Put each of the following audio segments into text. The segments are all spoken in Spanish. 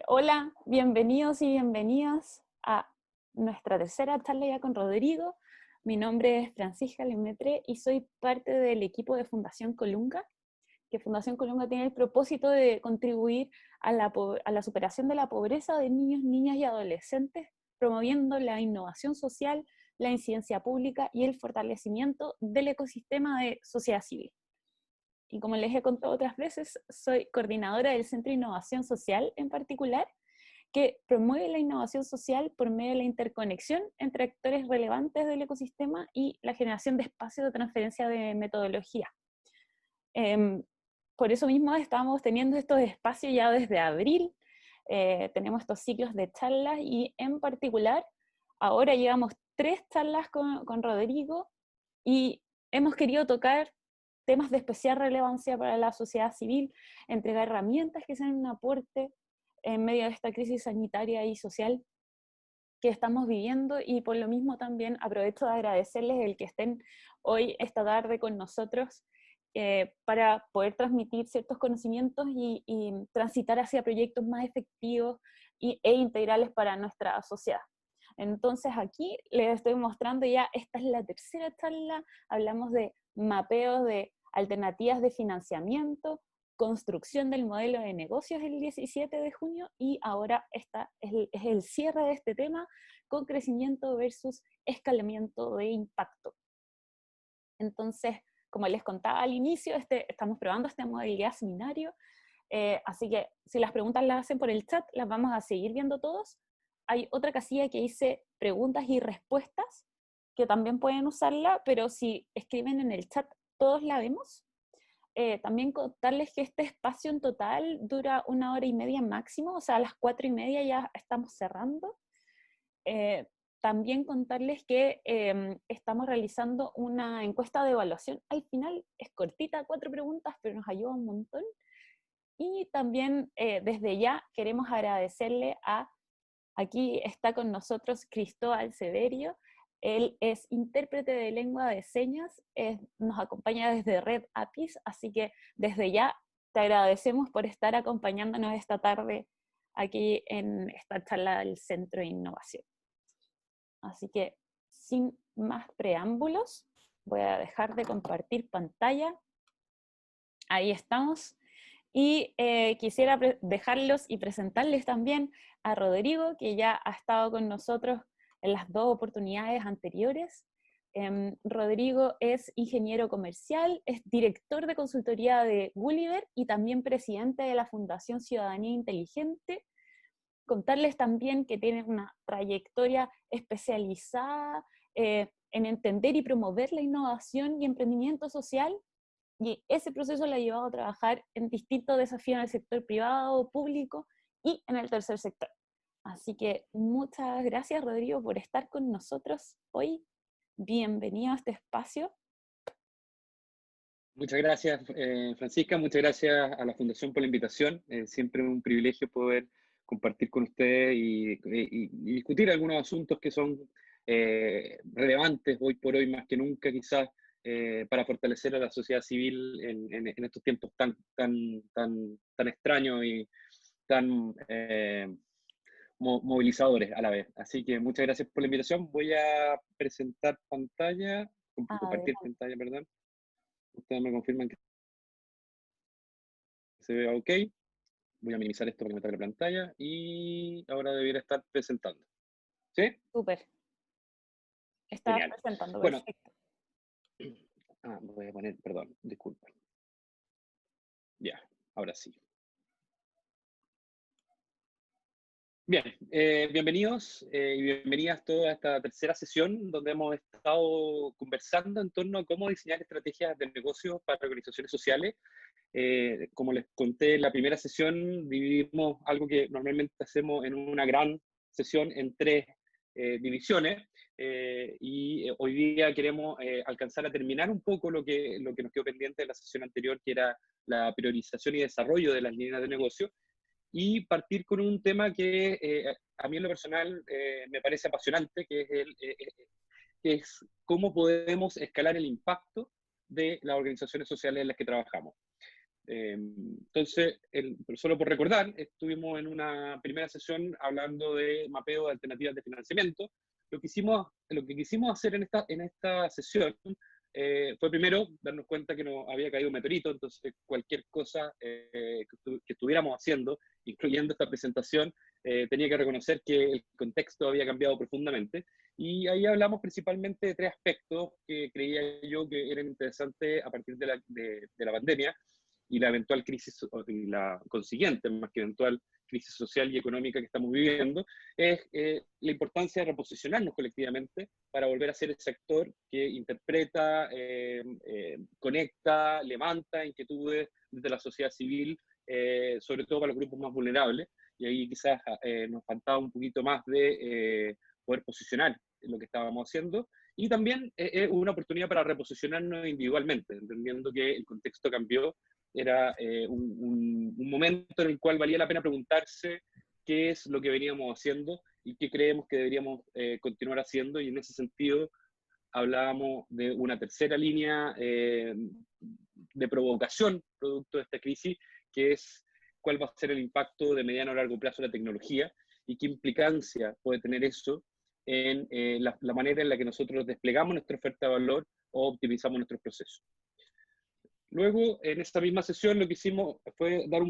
Hola, bienvenidos y bienvenidas a nuestra tercera charla ya con Rodrigo. Mi nombre es Francisca Lemaitre y soy parte del equipo de Fundación Colunga, que Fundación Colunga tiene el propósito de contribuir a la superación de la pobreza de niños, niñas y adolescentes, promoviendo la innovación social, la incidencia pública y el fortalecimiento del ecosistema de sociedad civil. Y como les he contado otras veces, soy coordinadora del Centro de Innovación Social en particular, que promueve la innovación social por medio de la interconexión entre actores relevantes del ecosistema y la generación de espacios de transferencia de metodología. Por eso mismo estamos teniendo estos espacios ya desde abril, tenemos estos ciclos de charlas y en particular ahora llevamos 3 charlas con Rodrigo y hemos querido tocar temas de especial relevancia para la sociedad civil, entregar herramientas que sean un aporte en medio de esta crisis sanitaria y social que estamos viviendo, y por lo mismo también aprovecho de agradecerles el que estén hoy, esta tarde con nosotros, para poder transmitir ciertos conocimientos y transitar hacia proyectos más efectivos e integrales para nuestra sociedad. Entonces aquí les estoy mostrando ya, esta es la tercera charla, hablamos de mapeos de alternativas de financiamiento, construcción del modelo de negocios el 17 de junio, y ahora esta es el cierre de este tema con crecimiento versus escalamiento de impacto. Entonces, como les contaba al inicio, estamos probando esta modalidad seminario, así que si las preguntas las hacen por el chat, las vamos a seguir viendo todos. Hay otra casilla que dice preguntas y respuestas, que también pueden usarla, pero si escriben en el chat, todos la vemos. También contarles que este espacio en total dura 1 hora y media máximo, o sea, a las 4:30 ya estamos cerrando. También contarles que estamos realizando una encuesta de evaluación. Al final es cortita, 4 preguntas, pero nos ayuda un montón. Y también desde ya queremos agradecerle aquí está con nosotros Cristóbal Severio. Él es intérprete de lengua de señas, nos acompaña desde Red APIS, así que desde ya te agradecemos por estar acompañándonos esta tarde aquí en esta charla del Centro de Innovación. Así que, sin más preámbulos, voy a dejar de compartir pantalla. Ahí estamos. Y quisiera dejarlos y presentarles también a Rodrigo, que ya ha estado con nosotros en las 2 oportunidades anteriores. Rodrigo es ingeniero comercial, es director de consultoría de Gulliver y también presidente de la Fundación Ciudadanía Inteligente. Contarles también que tiene una trayectoria especializada en entender y promover la innovación y emprendimiento social, y ese proceso le ha llevado a trabajar en distintos desafíos en el sector privado, público y en el tercer sector. Así que muchas gracias, Rodrigo, por estar con nosotros hoy. Bienvenido a este espacio. Muchas gracias, Francisca. Muchas gracias a la Fundación por la invitación. Siempre un privilegio poder compartir con ustedes y discutir algunos asuntos que son relevantes hoy por hoy, más que nunca, quizás, para fortalecer a la sociedad civil en estos tiempos tan extraños y tan movilizadores a la vez. Así que muchas gracias por la invitación. Voy a presentar pantalla, compartir Adelante. pantalla, perdón. Ustedes me confirman que se vea ok. Voy a minimizar esto para que me tape la pantalla y ahora debiera estar presentando. ¿Sí? Súper. Estás Genial. presentando, Bueno, perfecto. voy a poner, perdón, disculpen. Ya, ahora sí. Bien, bienvenidos y bienvenidas todos a esta tercera sesión donde hemos estado conversando en torno a cómo diseñar estrategias de negocio para organizaciones sociales. Como les conté en la primera sesión, dividimos algo que normalmente hacemos en una gran sesión en 3 divisiones, y hoy día queremos alcanzar a terminar un poco lo que nos quedó pendiente de la sesión anterior, que era la priorización y desarrollo de las líneas de negocio, y partir con un tema que a mí en lo personal me parece apasionante, que es cómo podemos escalar el impacto de las organizaciones sociales en las que trabajamos. Entonces, solo por recordar, estuvimos en una primera sesión hablando de mapeo de alternativas de financiamiento. Lo que quisimos hacer en esta sesión fue primero darnos cuenta que nos había caído un meteorito, entonces cualquier cosa que estuviéramos haciendo, incluyendo esta presentación, tenía que reconocer que el contexto había cambiado profundamente. Y ahí hablamos principalmente de tres aspectos que creía yo que eran interesantes a partir de la pandemia y la eventual crisis, y la consiguiente, más que eventual crisis social y económica que estamos viviendo, es la importancia de reposicionarnos colectivamente para volver a ser ese actor que interpreta, conecta, levanta inquietudes desde la sociedad civil, sobre todo para los grupos más vulnerables, y ahí quizás nos faltaba un poquito más de poder posicionar lo que estábamos haciendo, y también es una oportunidad para reposicionarnos individualmente, entendiendo que el contexto cambió. Era un momento en el cual valía la pena preguntarse qué es lo que veníamos haciendo y qué creemos que deberíamos continuar haciendo, y en ese sentido hablábamos de una tercera línea de provocación producto de esta crisis, que es cuál va a ser el impacto de mediano a largo plazo de la tecnología y qué implicancia puede tener eso en la manera en la que nosotros desplegamos nuestra oferta de valor o optimizamos nuestros procesos. Luego, en esta misma sesión, lo que hicimos fue dar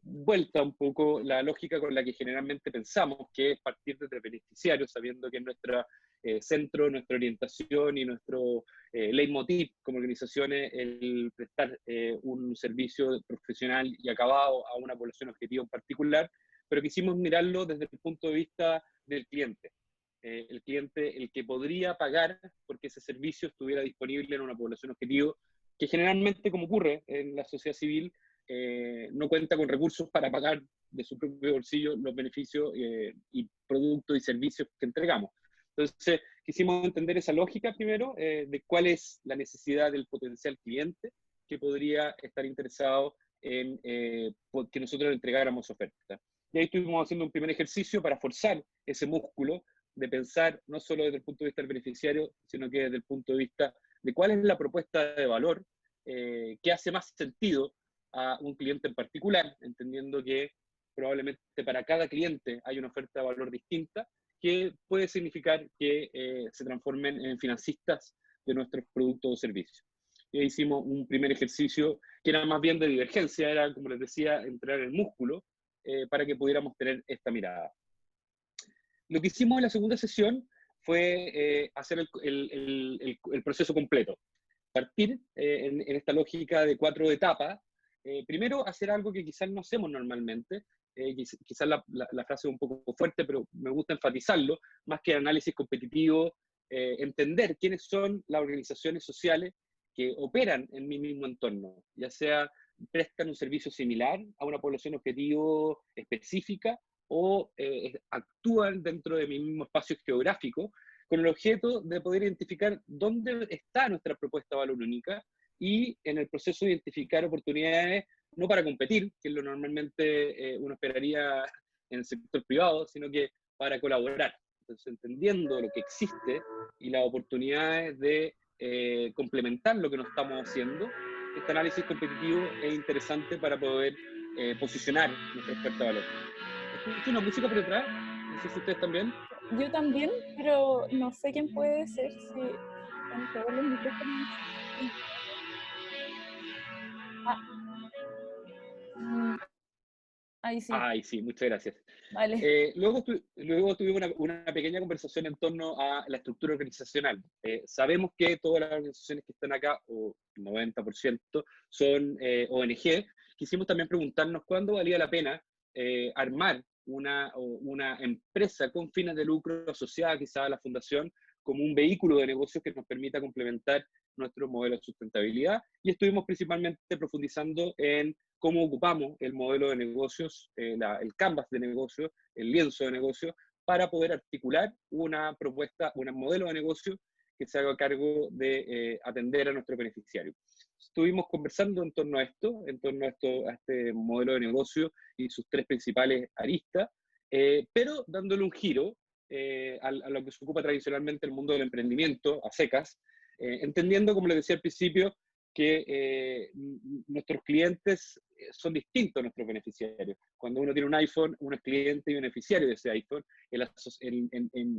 vuelta un poco la lógica con la que generalmente pensamos, que es partir desde el beneficiario, sabiendo que nuestro centro, nuestra orientación y nuestro leitmotiv como organizaciones el prestar un servicio profesional y acabado a una población objetivo en particular, pero quisimos mirarlo desde el punto de vista del cliente. El cliente, el que podría pagar porque ese servicio estuviera disponible en una población objetivo, que generalmente, como ocurre en la sociedad civil, no cuenta con recursos para pagar de su propio bolsillo los beneficios y productos y servicios que entregamos. Entonces, quisimos entender esa lógica primero, de cuál es la necesidad del potencial cliente que podría estar interesado en que nosotros le entregáramos oferta. Y ahí estuvimos haciendo un primer ejercicio para forzar ese músculo de pensar no solo desde el punto de vista del beneficiario, sino que desde el punto de vista de cuál es la propuesta de valor que hace más sentido a un cliente en particular, entendiendo que probablemente para cada cliente hay una oferta de valor distinta, que puede significar que se transformen en financistas de nuestros productos o servicios. Y hicimos un primer ejercicio que era más bien de divergencia, era, como les decía, entrar en el músculo para que pudiéramos tener esta mirada. Lo que hicimos en la segunda sesión fue hacer el proceso completo. Partir en esta lógica de 4 etapas. Primero, hacer algo que quizás no hacemos normalmente. Quizás la frase es un poco fuerte, pero me gusta enfatizarlo. Más que el análisis competitivo, entender quiénes son las organizaciones sociales que operan en mi mismo entorno, ya sea prestan un servicio similar a una población objetivo específica o actúan dentro de mi mismo espacio geográfico, con el objeto de poder identificar dónde está nuestra propuesta de valor única y en el proceso de identificar oportunidades, no para competir, que es lo normalmente uno esperaría en el sector privado, sino que para colaborar. Entonces, entendiendo lo que existe y las oportunidades de complementar lo que nos estamos haciendo, este análisis competitivo es interesante para poder posicionar nuestra oferta de valor. ¿Escucho una música por detrás? No sé si ustedes también. Yo también, pero no sé quién puede ser, si en todos los micrófonos. Ahí sí. Ay, sí, muchas gracias. Vale. Luego tuvimos una pequeña conversación en torno a la estructura organizacional. Sabemos que todas las organizaciones que están acá, o 90%, son ONG. Quisimos también preguntarnos cuándo valía la pena armar una empresa con fines de lucro asociada quizá a la fundación como un vehículo de negocios que nos permita complementar nuestro modelo de sustentabilidad, y estuvimos principalmente profundizando en cómo ocupamos el modelo de negocios, el canvas de negocios, el lienzo de negocios, para poder articular una propuesta, un modelo de negocio que se haga cargo de atender a nuestro beneficiario. Estuvimos conversando en torno a esto, a este modelo de negocio y sus tres principales aristas, pero dándole un giro a lo que se ocupa tradicionalmente el mundo del emprendimiento, a secas, entendiendo, como les decía al principio, que nuestros clientes son distintos a nuestros beneficiarios. Cuando uno tiene un iPhone, uno es cliente y beneficiario de ese iPhone. En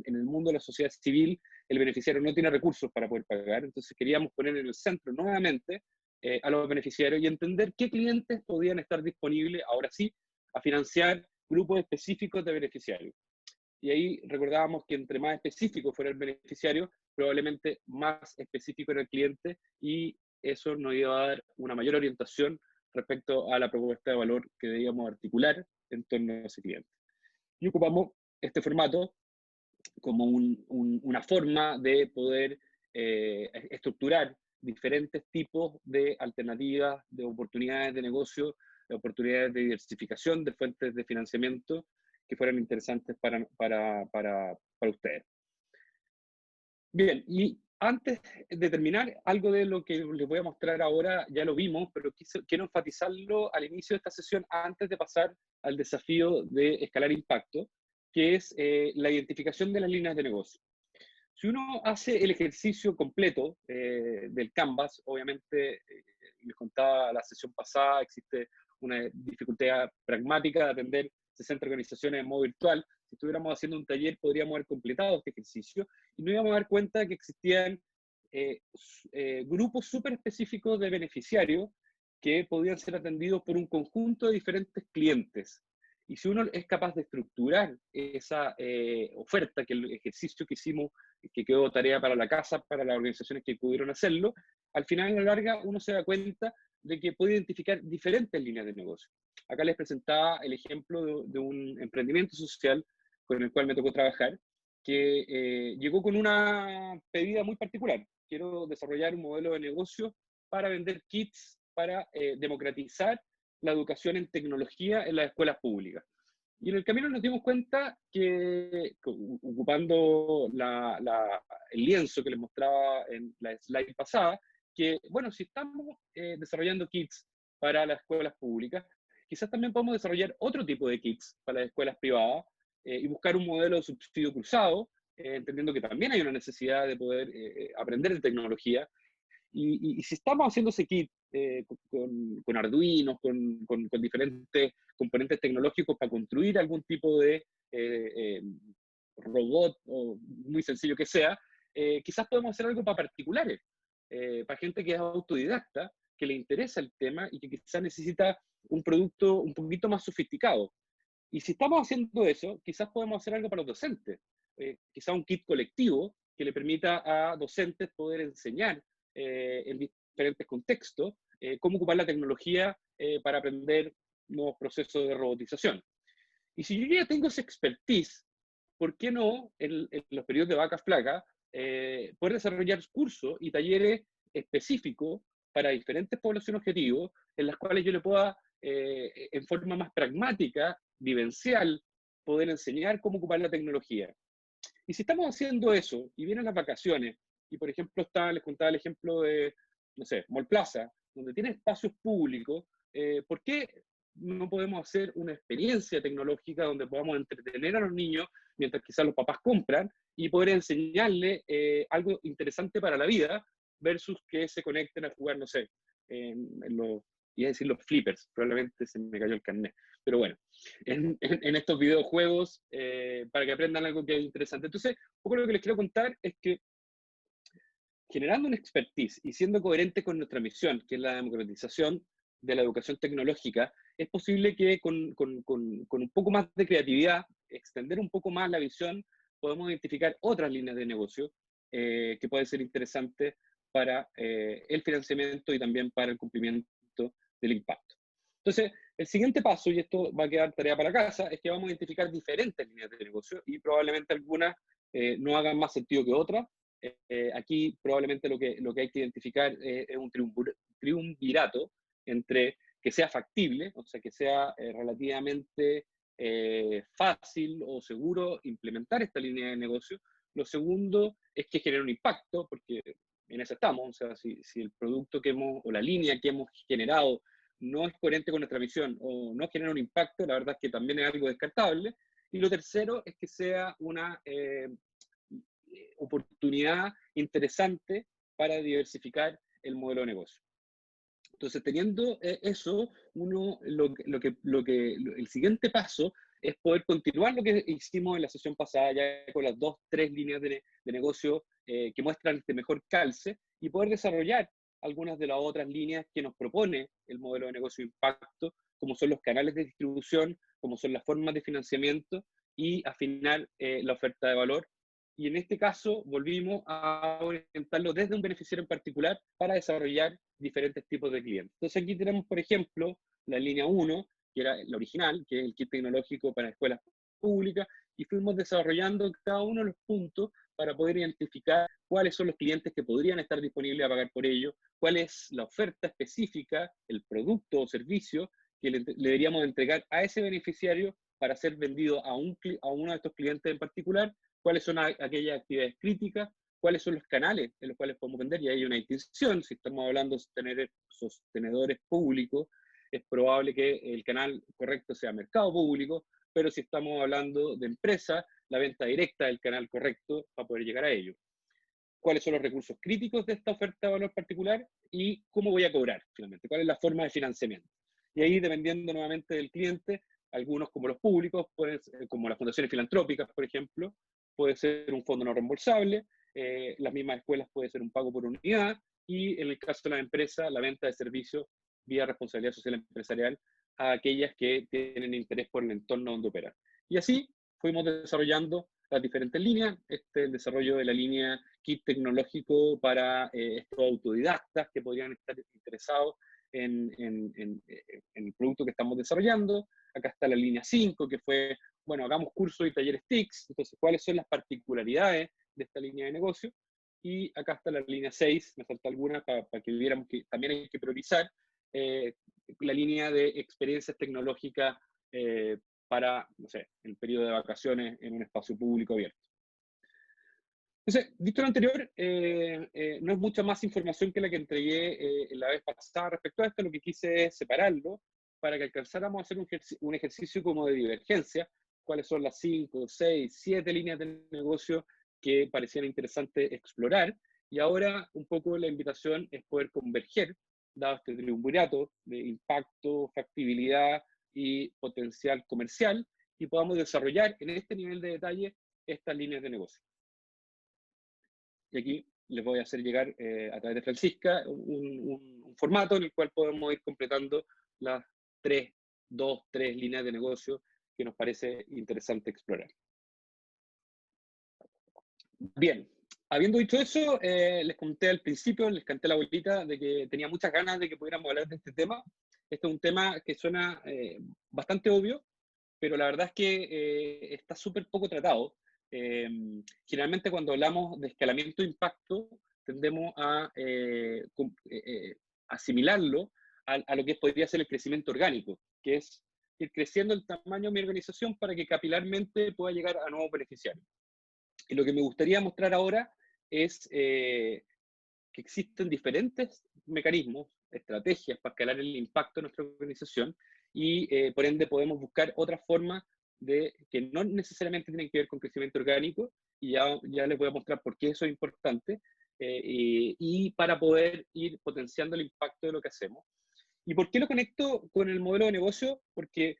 el mundo de la sociedad civil, el beneficiario no tiene recursos para poder pagar, entonces queríamos poner en el centro nuevamente a los beneficiarios y entender qué clientes podían estar disponibles, ahora sí, a financiar grupos específicos de beneficiarios. Y ahí recordábamos que entre más específico fuera el beneficiario, probablemente más específico era el cliente, y eso nos iba a dar una mayor orientación respecto a la propuesta de valor que debíamos articular en torno a ese cliente. Y ocupamos este formato como una forma de poder estructurar diferentes tipos de alternativas, de oportunidades de negocio, de oportunidades de diversificación de fuentes de financiamiento que fueran interesantes para ustedes. Bien, y antes de terminar, algo de lo que les voy a mostrar ahora ya lo vimos, pero quiero enfatizarlo al inicio de esta sesión antes de pasar al desafío de escalar impacto, que es la identificación de las líneas de negocio. Si uno hace el ejercicio completo del Canvas, obviamente, les contaba la sesión pasada, existe una dificultad pragmática de atender 60 organizaciones en modo virtual. Si estuviéramos haciendo un taller, podríamos haber completado este ejercicio y nos íbamos a dar cuenta que existían grupos súper específicos de beneficiarios que podían ser atendidos por un conjunto de diferentes clientes. Y si uno es capaz de estructurar esa oferta, que el ejercicio que hicimos, que quedó tarea para la casa, para las organizaciones que pudieron hacerlo, al final, a la larga, uno se da cuenta de que puede identificar diferentes líneas de negocio. Acá les presentaba el ejemplo de un emprendimiento social con el cual me tocó trabajar, que llegó con una pedida muy particular. Quiero desarrollar un modelo de negocio para vender kits para democratizar la educación en tecnología en las escuelas públicas. Y en el camino nos dimos cuenta que, ocupando el lienzo que les mostraba en la slide pasada, que, bueno, si estamos desarrollando kits para las escuelas públicas, quizás también podemos desarrollar otro tipo de kits para las escuelas privadas y buscar un modelo de subsidio cruzado, entendiendo que también hay una necesidad de poder aprender de tecnología. Y si estamos haciendo ese kit con Arduino, con diferentes componentes tecnológicos para construir algún tipo de robot, o muy sencillo que sea, quizás podemos hacer algo para particulares, para gente que es autodidacta, que le interesa el tema y que quizás necesita un producto un poquito más sofisticado. Y si estamos haciendo eso, quizás podemos hacer algo para los docentes, quizás un kit colectivo que le permita a docentes poder enseñar en diferentes contextos cómo ocupar la tecnología para aprender nuevos procesos de robotización. Y si yo ya tengo esa expertise, ¿por qué no en los periodos de vacas flacas poder desarrollar cursos y talleres específicos para diferentes poblaciones objetivos en las cuales yo le pueda, en forma más pragmática, vivencial, poder enseñar cómo ocupar la tecnología? Y si estamos haciendo eso y vienen las vacaciones, y por ejemplo les contaba el ejemplo de, no sé, Mall Plaza, donde tiene espacios públicos, ¿por qué no podemos hacer una experiencia tecnológica donde podamos entretener a los niños mientras quizás los papás compran y poder enseñarles algo interesante para la vida versus que se conecten a jugar, no sé, iba a decir los flippers, probablemente se me cayó el carnet, pero bueno, en estos videojuegos para que aprendan algo que es interesante. Entonces, un poco lo que les quiero contar es que generando una expertise y siendo coherente con nuestra misión, que es la democratización de la educación tecnológica, es posible que con un poco más de creatividad, extender un poco más la visión, podemos identificar otras líneas de negocio que pueden ser interesantes para el financiamiento y también para el cumplimiento del impacto. Entonces, el siguiente paso, y esto va a quedar tarea para casa, es que vamos a identificar diferentes líneas de negocio y probablemente algunas no hagan más sentido que otras. Aquí probablemente lo que hay que identificar es un triunvirato entre que sea factible, o sea, que sea relativamente fácil o seguro implementar esta línea de negocio. Lo segundo es que genere un impacto, porque en eso estamos, o sea, si el producto o la línea que hemos generado no es coherente con nuestra misión o no genera un impacto, la verdad es que también es algo descartable. Y lo tercero es que sea una oportunidad interesante para diversificar el modelo de negocio. Entonces, teniendo eso, el siguiente paso es poder continuar lo que hicimos en la sesión pasada, ya con las 2, 3 líneas de negocio que muestran este mejor calce, y poder desarrollar algunas de las otras líneas que nos propone el modelo de negocio impacto, como son los canales de distribución, como son las formas de financiamiento, y afinar la oferta de valor. Y en este caso volvimos a orientarlo desde un beneficiario en particular para desarrollar diferentes tipos de clientes. Entonces aquí tenemos, por ejemplo, la línea 1, que era la original, que es el kit tecnológico para escuelas públicas, y fuimos desarrollando cada uno de los puntos para poder identificar cuáles son los clientes que podrían estar disponibles a pagar por ello, cuál es la oferta específica, el producto o servicio que le deberíamos entregar a ese beneficiario para ser vendido a uno de estos clientes en particular, cuáles son aquellas actividades críticas, cuáles son los canales en los cuales podemos vender, y hay una distinción. Si estamos hablando de sostenedores públicos, es probable que el canal correcto sea mercado público, pero si estamos hablando de empresa, la venta directa es el canal correcto para poder llegar a ello. ¿Cuáles son los recursos críticos de esta oferta de valor particular? Y cómo voy a cobrar, finalmente. ¿Cuál es la forma de financiamiento? Y ahí, dependiendo nuevamente del cliente, algunos como los públicos, como las fundaciones filantrópicas, por ejemplo, puede ser un fondo no reembolsable, las mismas escuelas puede ser un pago por unidad, y en el caso de la empresa, la venta de servicios vía responsabilidad social empresarial a aquellas que tienen interés por el entorno donde operan. Y así fuimos desarrollando las diferentes líneas, el desarrollo de la línea kit tecnológico para estos autodidactas que podrían estar interesados en el producto que estamos desarrollando. Acá está la línea 5, que fue, bueno, hagamos cursos y talleres TICS, entonces, ¿cuáles son las particularidades de esta línea de negocio? Y acá está la línea 6, me falta alguna para que viéramos que también hay que priorizar la línea de experiencias tecnológicas para, no sé, el periodo de vacaciones en un espacio público abierto. Entonces, dicho lo anterior, no es mucha más información que la que entregué la vez pasada respecto a esto. Lo que quise es separarlo para que alcanzáramos a hacer un ejercicio como de divergencia, cuáles son las 5, 6, 7 líneas de negocio que parecían interesantes explorar. Y ahora un poco la invitación es poder converger, dado este triunvirato de impacto, factibilidad y potencial comercial, y podamos desarrollar en este nivel de detalle estas líneas de negocio. Y aquí les voy a hacer llegar a través de Francisca un formato en el cual podemos ir completando las 3 líneas de negocio que nos parece interesante explorar. Bien, habiendo dicho eso, les conté al principio, les canté la vueltita de que tenía muchas ganas de que pudiéramos hablar de este tema. Este es un tema que suena bastante obvio, pero la verdad es que está súper poco tratado. Generalmente cuando hablamos de escalamiento de impacto, tendemos a asimilarlo a lo que podría ser el crecimiento orgánico, que es ir creciendo el tamaño de mi organización para que capilarmente pueda llegar a nuevos beneficiarios. Y lo que me gustaría mostrar ahora es que existen diferentes mecanismos, estrategias para escalar el impacto de nuestra organización, y por ende podemos buscar otras formas que no necesariamente tienen que ver con crecimiento orgánico, y ya les voy a mostrar por qué eso es importante, y para poder ir potenciando el impacto de lo que hacemos. ¿Y por qué lo conecto con el modelo de negocio? Porque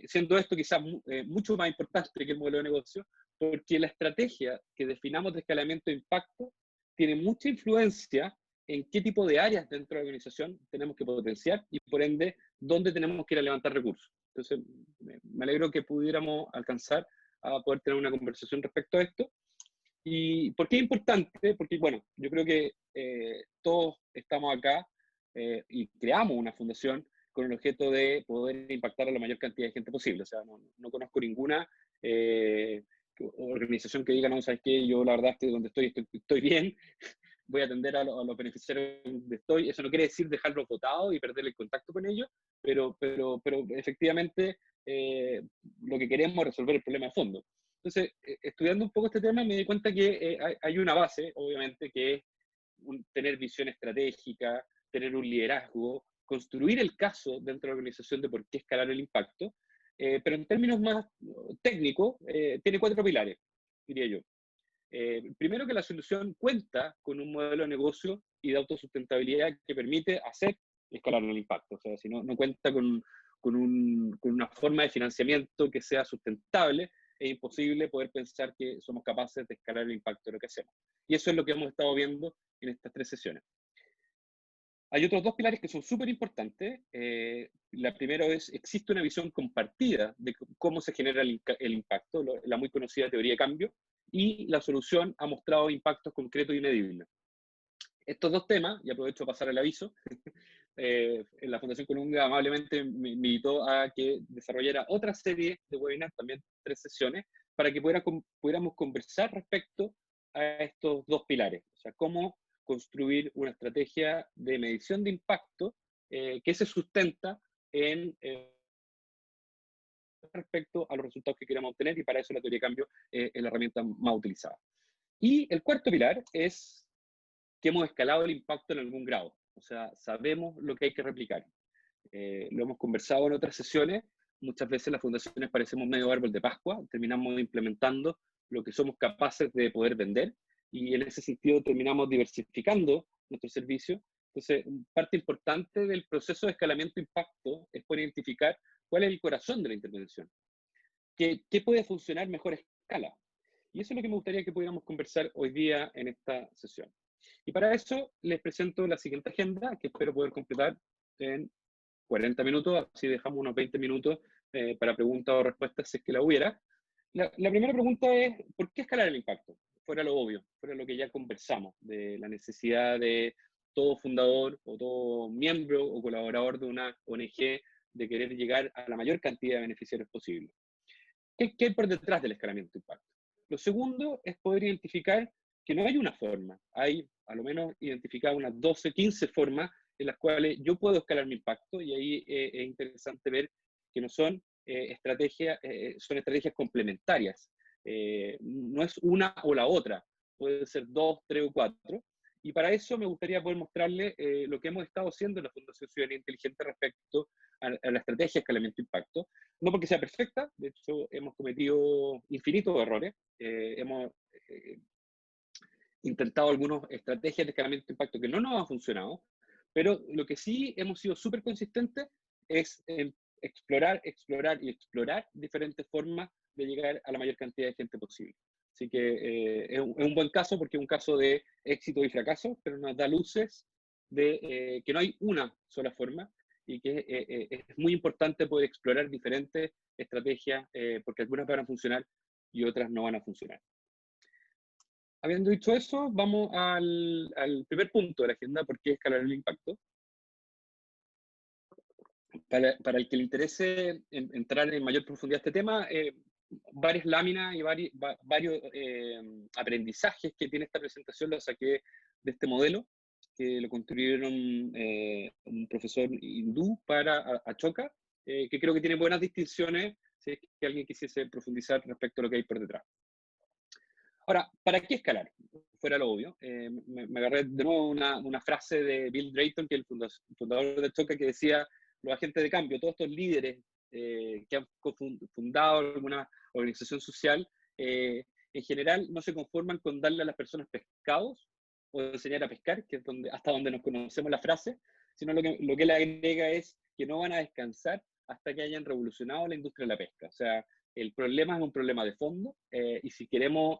siendo esto quizás mucho más importante que el modelo de negocio, porque la estrategia que definamos de escalamiento de impacto tiene mucha influencia en qué tipo de áreas dentro de la organización tenemos que potenciar, y por ende, dónde tenemos que ir a levantar recursos. Entonces, me alegro que pudiéramos alcanzar a poder tener una conversación respecto a esto. ¿Y por qué es importante? Porque, bueno, yo creo que todos estamos acá y creamos una fundación con el objeto de poder impactar a la mayor cantidad de gente posible. O sea, no conozco ninguna organización que diga, no, ¿sabes qué? Yo la verdad es que donde estoy bien, voy a atender a los beneficiarios donde estoy. Eso no quiere decir dejarlos votados y perder el contacto con ellos, pero efectivamente lo que queremos es resolver el problema de fondo. Entonces, estudiando un poco este tema, me di cuenta que hay una base, obviamente, que es tener visión estratégica, tener un liderazgo, construir el caso dentro de la organización de por qué escalar el impacto, pero en términos más técnicos, tiene 4 pilares, diría yo. Primero, que la solución cuenta con un modelo de negocio y de autosustentabilidad que permite hacer escalar el impacto. O sea, si no cuenta con una forma de financiamiento que sea sustentable, es imposible poder pensar que somos capaces de escalar el impacto de lo que hacemos. Y eso es lo que hemos estado viendo en estas 3 sesiones. Hay otros 2 pilares que son súper importantes. La primera es, existe una visión compartida de cómo se genera el impacto, la muy conocida teoría de cambio, y la solución ha mostrado impactos concretos y medibles. Estos 2 temas, y aprovecho para pasar el aviso, en la Fundación Colunga amablemente me invitó a que desarrollara otra serie de webinars, también 3 sesiones, para que pudiéramos conversar respecto a estos 2 pilares. O sea, cómo construir una estrategia de medición de impacto que se sustenta en respecto a los resultados que queremos obtener, y para eso la teoría de cambio es la herramienta más utilizada. Y el cuarto pilar es que hemos escalado el impacto en algún grado. O sea, sabemos lo que hay que replicar. Lo hemos conversado en otras sesiones. Muchas veces las fundaciones parecemos medio árbol de Pascua, terminamos implementando lo que somos capaces de poder vender, y en ese sentido terminamos diversificando nuestro servicio. Entonces, parte importante del proceso de escalamiento de impacto es poder identificar cuál es el corazón de la intervención. ¿Qué puede funcionar mejor a escala? Y eso es lo que me gustaría que pudiéramos conversar hoy día en esta sesión. Y para eso les presento la siguiente agenda, que espero poder completar en 40 minutos, así dejamos unos 20 minutos para preguntas o respuestas si es que la hubiera. La primera pregunta es, ¿por qué escalar el impacto? Fuera lo obvio, fuera lo que ya conversamos, de la necesidad de todo fundador o todo miembro o colaborador de una ONG de querer llegar a la mayor cantidad de beneficiarios posible. ¿Qué hay por detrás del escalamiento de impacto? Lo segundo es poder identificar que no hay una forma, hay a lo menos identificar unas 12, 15 formas en las cuales yo puedo escalar mi impacto, y ahí es interesante ver que no son estrategias, son estrategias complementarias. No es una o la otra, puede ser 2, 3 o 4. Y para eso me gustaría poder mostrarle lo que hemos estado haciendo en la Fundación Ciudadanía Inteligente respecto a la estrategia de escalamiento de impacto. No porque sea perfecta, de hecho hemos cometido infinitos errores, hemos intentado algunas estrategias de escalamiento de impacto que no nos han funcionado, pero lo que sí hemos sido súper consistentes es explorar y explorar diferentes formas de llegar a la mayor cantidad de gente posible. Así que es un buen caso, porque es un caso de éxito y fracaso, pero nos da luces de que no hay una sola forma, y que es muy importante poder explorar diferentes estrategias, porque algunas van a funcionar y otras no van a funcionar. Habiendo dicho eso, vamos al primer punto de la agenda: ¿por qué escalar el impacto? Para el que le interese entrar en mayor profundidad a este tema, varias láminas y varios aprendizajes que tiene esta presentación los saqué de este modelo, que lo construyeron un profesor hindú para Ashoka, que creo que tiene buenas distinciones si es que alguien quisiese profundizar respecto a lo que hay por detrás. Ahora, ¿para qué escalar? Fuera lo obvio. Me agarré de nuevo una frase de Bill Drayton, que es el fundador de Ashoka, que decía: los agentes de cambio, todos estos líderes que han fundado alguna organización social, en general no se conforman con darle a las personas pescados o enseñar a pescar, que es hasta donde nos conocemos la frase, sino lo que él agrega es que no van a descansar hasta que hayan revolucionado la industria de la pesca. O sea, el problema es un problema de fondo, y si queremos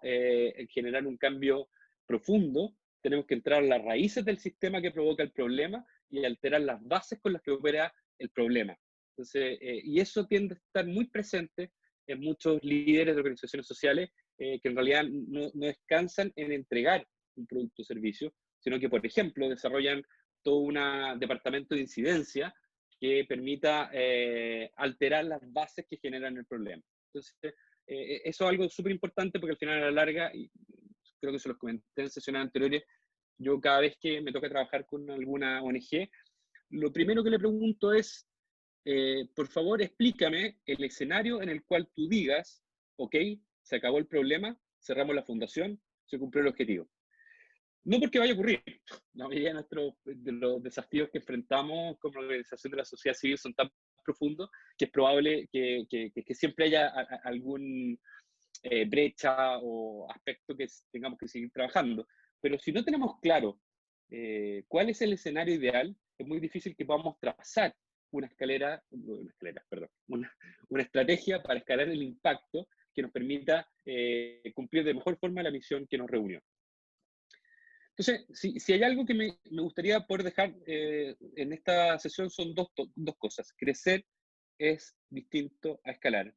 generar un cambio profundo, tenemos que entrar a las raíces del sistema que provoca el problema y alterar las bases con las que opera el problema. Entonces, y eso tiende a estar muy presente en muchos líderes de organizaciones sociales que en realidad no descansan en entregar un producto o servicio, sino que, por ejemplo, desarrollan todo un departamento de incidencia que permita alterar las bases que generan el problema. Entonces, eso es algo súper importante, porque al final, a la larga, y creo que se los comenté en sesiones anteriores, yo cada vez que me toca trabajar con alguna ONG, lo primero que le pregunto es, por favor, explícame el escenario en el cual tú digas: ok, se acabó el problema, cerramos la fundación, se cumplió el objetivo. No porque vaya a ocurrir. La mayoría de los desafíos que enfrentamos como organización de la sociedad civil son tan profundos que es probable que siempre haya algún brecha o aspecto que tengamos que seguir trabajando. Pero si no tenemos claro cuál es el escenario ideal, es muy difícil que podamos trazar una estrategia para escalar el impacto que nos permita cumplir de mejor forma la misión que nos reunió. Entonces, si hay algo que me gustaría poder dejar en esta sesión son dos cosas. Crecer es distinto a escalar.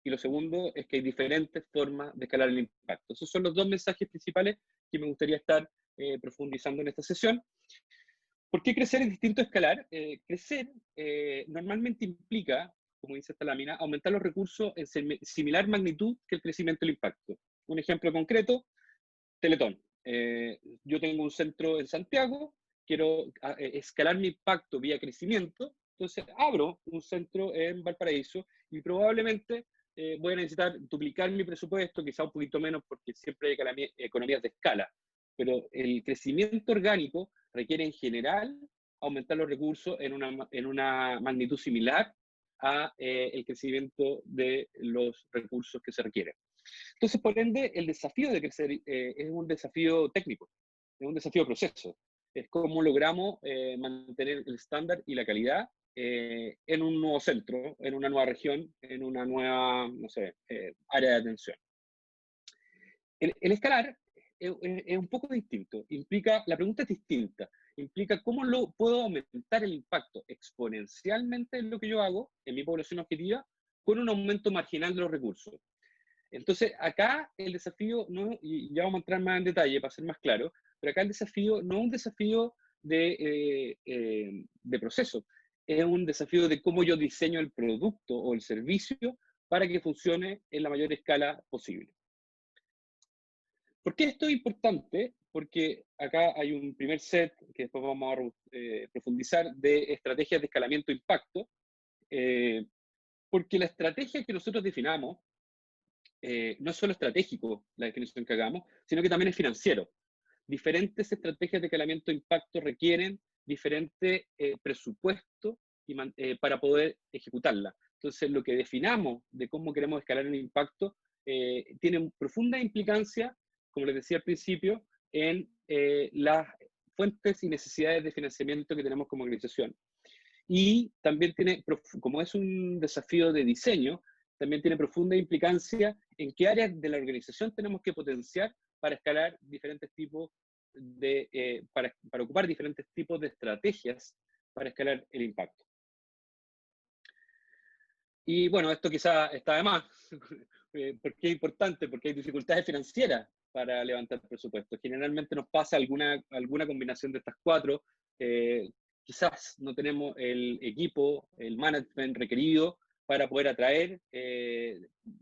Y lo segundo es que hay diferentes formas de escalar el impacto. Esos son los dos mensajes principales que me gustaría estar profundizando en esta sesión. ¿Por qué crecer es distinto a escalar? Crecer normalmente implica, como dice esta lámina, aumentar los recursos en similar magnitud que el crecimiento del impacto. Un ejemplo concreto, Teletón. Yo tengo un centro en Santiago, quiero escalar mi impacto vía crecimiento, entonces abro un centro en Valparaíso y probablemente voy a necesitar duplicar mi presupuesto, quizá un poquito menos porque siempre hay economías de escala, pero el crecimiento orgánico requiere en general aumentar los recursos en una magnitud similar a el crecimiento de los recursos que se requieren. Entonces, por ende, el desafío de crecer es un desafío técnico, es un desafío de proceso. Es cómo logramos mantener el estándar y la calidad en un nuevo centro, en una nueva región, en una nueva, no sé, área de atención. El escalar es un poco distinto. La pregunta es distinta. Implica cómo puedo aumentar el impacto exponencialmente en lo que yo hago, en mi población objetiva, con un aumento marginal de los recursos. Entonces, acá el desafío, y ya vamos a entrar más en detalle para ser más claro, pero acá el desafío no es un desafío de proceso, es un desafío de cómo yo diseño el producto o el servicio para que funcione en la mayor escala posible. ¿Por qué esto es importante? Porque acá hay un primer set, que después vamos a profundizar, de estrategias de escalamiento de impacto, porque la estrategia que nosotros definamos no es solo estratégico la definición que hagamos, sino que también es financiero. Diferentes estrategias de escalamiento de impacto requieren diferentes presupuestos para poder ejecutarla. Entonces, lo que definamos de cómo queremos escalar el impacto tiene profunda implicancia, como les decía al principio, en las fuentes y necesidades de financiamiento que tenemos como organización. Y también tiene, como es un desafío de diseño, también tiene profunda implicancia en qué áreas de la organización tenemos que potenciar para escalar diferentes tipos para ocupar diferentes tipos de estrategias para escalar el impacto. Y bueno, esto quizá está de más. ¿Por qué es importante? Porque hay dificultades financieras para levantar presupuestos. Generalmente nos pasa alguna combinación de estas cuatro. Quizás no tenemos el equipo, el management requerido para poder atraer,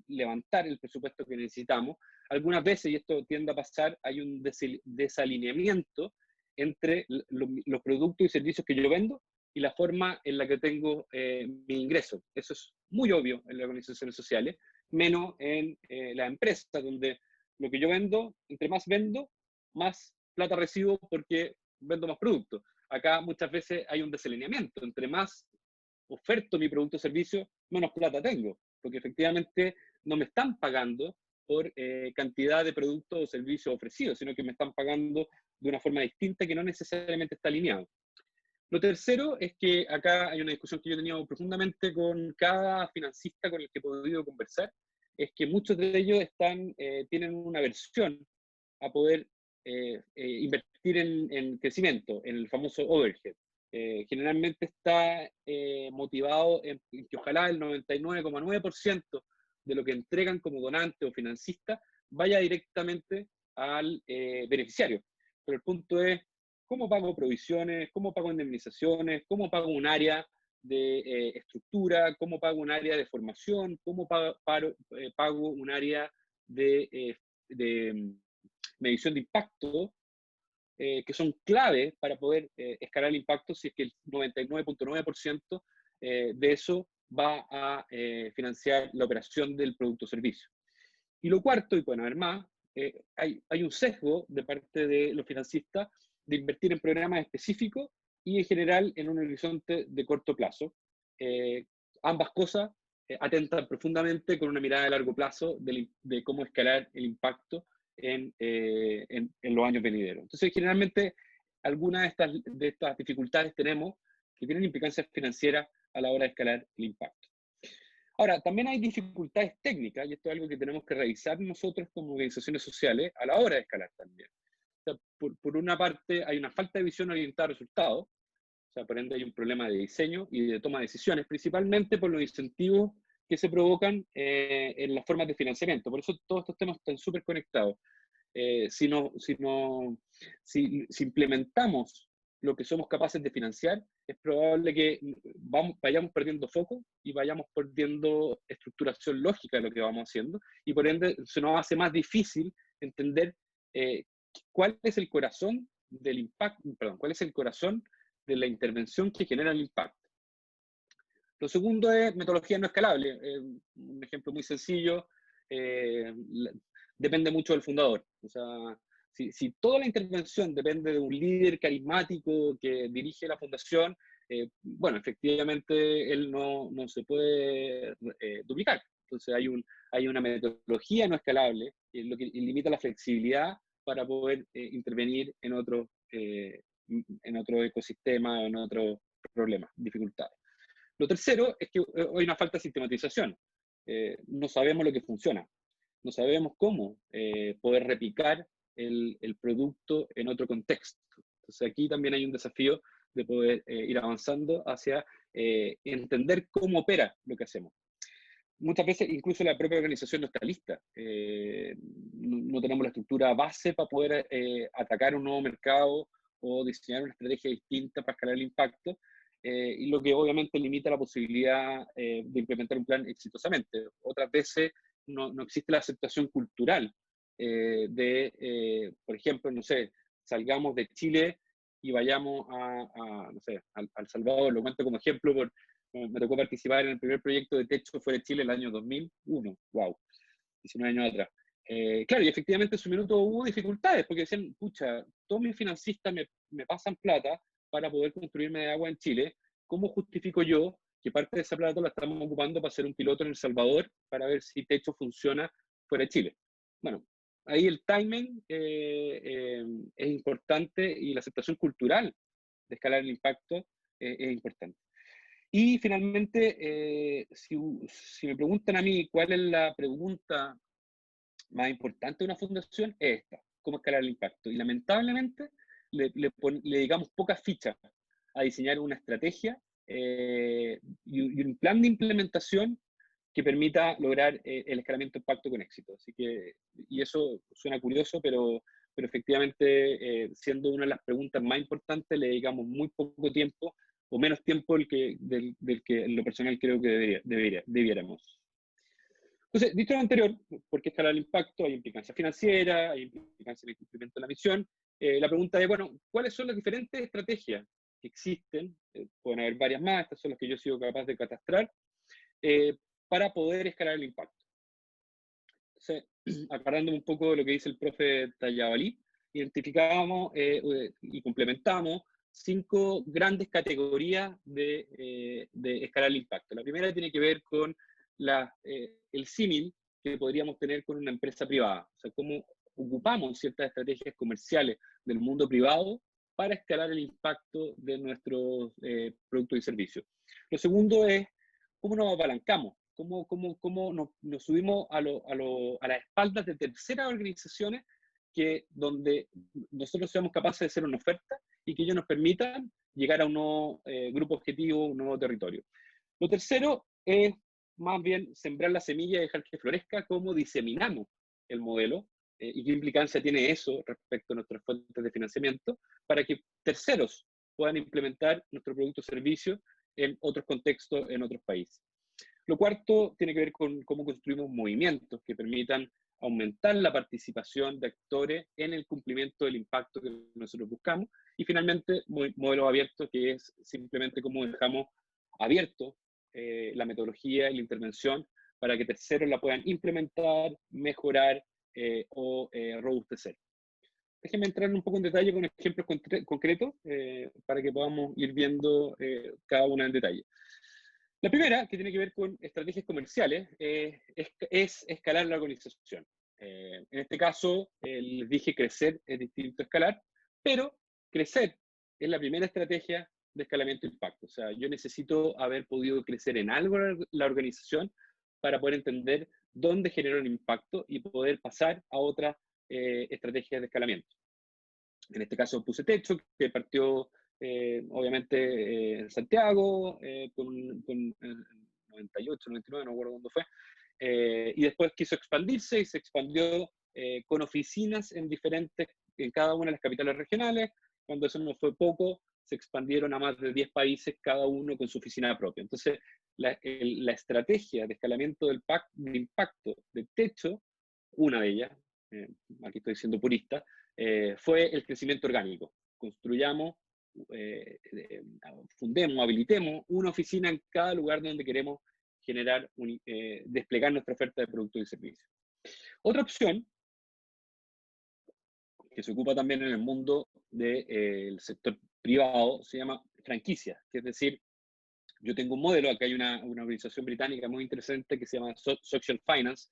levantar el presupuesto que necesitamos. Algunas veces, y esto tiende a pasar, hay un desalineamiento entre los productos y servicios que yo vendo y la forma en la que tengo mi ingreso. Eso es muy obvio en las organizaciones sociales, menos en la empresa, donde lo que yo vendo, entre más vendo, más plata recibo porque vendo más productos. Acá muchas veces hay un desalineamiento. Entre más oferto mi producto o servicio, menos plata tengo, porque efectivamente no me están pagando por cantidad de productos o servicios ofrecidos, sino que me están pagando de una forma distinta que no necesariamente está alineado. Lo tercero es que acá hay una discusión que yo he tenido profundamente con cada financista con el que he podido conversar, es que muchos de ellos tienen una aversión a poder invertir en crecimiento, en el famoso overhead. Generalmente está motivado en que ojalá el 99,9% de lo que entregan como donante o financista vaya directamente al beneficiario. Pero el punto es, ¿cómo pago provisiones? ¿Cómo pago indemnizaciones? ¿Cómo pago un área de estructura? ¿Cómo pago un área de formación? ¿Cómo pago un área de medición de impacto? Que son clave para poder escalar el impacto si es que el 99,9% de eso va a financiar la operación del producto o servicio. Y lo cuarto, y pueden haber más, hay un sesgo de parte de los financistas de invertir en programas específicos y en general en un horizonte de corto plazo. Ambas cosas atentan profundamente con una mirada de largo plazo de cómo escalar el impacto en los años venideros. Entonces, generalmente algunas de estas dificultades tenemos que tienen implicancias financieras a la hora de escalar el impacto. Ahora, también hay dificultades técnicas, y esto es algo que tenemos que revisar nosotros como organizaciones sociales a la hora de escalar también. O sea, por una parte, hay una falta de visión orientada a resultados, o sea, por ende hay un problema de diseño y de toma de decisiones, principalmente por los incentivos que se provocan en las formas de financiamiento. Por eso todos estos temas están súper conectados. Si implementamos lo que somos capaces de financiar, es probable que vayamos perdiendo foco y vayamos perdiendo estructuración lógica de lo que vamos haciendo, y por ende se nos hace más difícil entender cuál es el corazón del impacto, perdón, cuál es el corazón de la intervención que genera el impacto. Lo segundo es metodología no escalable. Un ejemplo muy sencillo, depende mucho del fundador. O sea, si toda la intervención depende de un líder carismático que dirige la fundación, bueno, efectivamente él no se puede duplicar. Entonces hay una metodología no escalable, lo que limita la flexibilidad para poder intervenir en otro ecosistema, en otro problema, dificultades. Lo tercero es que hay una falta de sistematización. No sabemos lo que funciona. No sabemos cómo poder replicar el producto en otro contexto. Entonces aquí también hay un desafío de poder ir avanzando hacia entender cómo opera lo que hacemos. Muchas veces incluso la propia organización no está lista. No tenemos la estructura base para poder atacar un nuevo mercado o diseñar una estrategia distinta para escalar el impacto. Y lo que obviamente limita la posibilidad de implementar un plan exitosamente. Otras veces no existe la aceptación cultural por ejemplo, no sé, salgamos de Chile y vayamos no sé, al Salvador. Lo cuento como ejemplo, me tocó participar en el primer proyecto de techo fuera de Chile el año 2001, wow, 19 años atrás. Claro, y efectivamente en su minuto hubo dificultades, porque decían, pucha, todos mis financistas me pasan plata para poder construirme de agua en Chile. ¿Cómo justifico yo que parte de esa plata la estamos ocupando para hacer un piloto en El Salvador para ver si techo funciona fuera de Chile? Bueno, ahí el timing es importante, y la aceptación cultural de escalar el impacto es importante. Y finalmente, si me preguntan a mí cuál es la pregunta más importante de una fundación, es esta: ¿cómo escalar el impacto? Y lamentablemente le dedicamos pocas fichas a diseñar una estrategia y un plan de implementación que permita lograr el escalamiento de impacto con éxito. Así que, y eso suena curioso, pero efectivamente, siendo una de las preguntas más importantes, le dedicamos muy poco tiempo, o menos tiempo del que en lo personal creo que debiéramos. Entonces, dicho lo anterior, ¿por qué escalar el impacto? Hay implicancia financiera, hay implicancia en el cumplimiento de la misión. La pregunta es, bueno, ¿cuáles son las diferentes estrategias que existen? Pueden haber varias más, estas son las que yo he sido capaz de catastrar, para poder escalar el impacto. Entonces, agarrándome un poco de lo que dice el profe Tallabalí, identificábamos y complementamos 5 grandes categorías de escalar el impacto. La primera tiene que ver con el símil que podríamos tener con una empresa privada. O sea, cómo ocupamos ciertas estrategias comerciales del mundo privado para escalar el impacto de nuestros productos y servicios. Lo segundo es cómo nos apalancamos, cómo nos subimos a las espaldas de terceras organizaciones donde nosotros seamos capaces de hacer una oferta y que ellos nos permitan llegar a un nuevo grupo objetivo, un nuevo territorio. Lo tercero es más bien sembrar la semilla y dejar que florezca. Cómo diseminamos el modelo y qué implicancia tiene eso respecto a nuestras fuentes de financiamiento para que terceros puedan implementar nuestro producto o servicio en otros contextos, en otros países. Lo cuarto tiene que ver con cómo construimos movimientos que permitan aumentar la participación de actores en el cumplimiento del impacto que nosotros buscamos. Y finalmente, modelos abiertos, que es simplemente cómo dejamos abierto la metodología y la intervención para que terceros la puedan implementar, mejorar o robustecer. Déjenme entrar un poco en detalle con ejemplos concretos para que podamos ir viendo cada una en detalle. La primera, que tiene que ver con estrategias comerciales, es escalar la organización. En este caso, les dije crecer es distinto a escalar, pero crecer es la primera estrategia de escalamiento de impacto. O sea, yo necesito haber podido crecer en algo la organización para poder entender dónde genera un impacto y poder pasar a otras estrategias de escalamiento. En este caso puse Techo, que partió obviamente en Santiago, con 98, 99, no recuerdo cuándo fue, y después quiso expandirse y se expandió con oficinas en cada una de las capitales regionales. Cuando eso no fue poco, se expandieron a más de 10 países, cada uno con su oficina propia. Entonces, la estrategia de escalamiento del impacto de Techo, una de ellas, aquí estoy siendo purista, fue el crecimiento orgánico. Construyamos, fundemos, habilitemos una oficina en cada lugar donde queremos generar, desplegar nuestra oferta de productos y servicios. Otra opción, que se ocupa también en el mundo del sector privado, se llama franquicia, que es decir, yo tengo un modelo, acá hay una organización británica muy interesante que se llama Social Finance,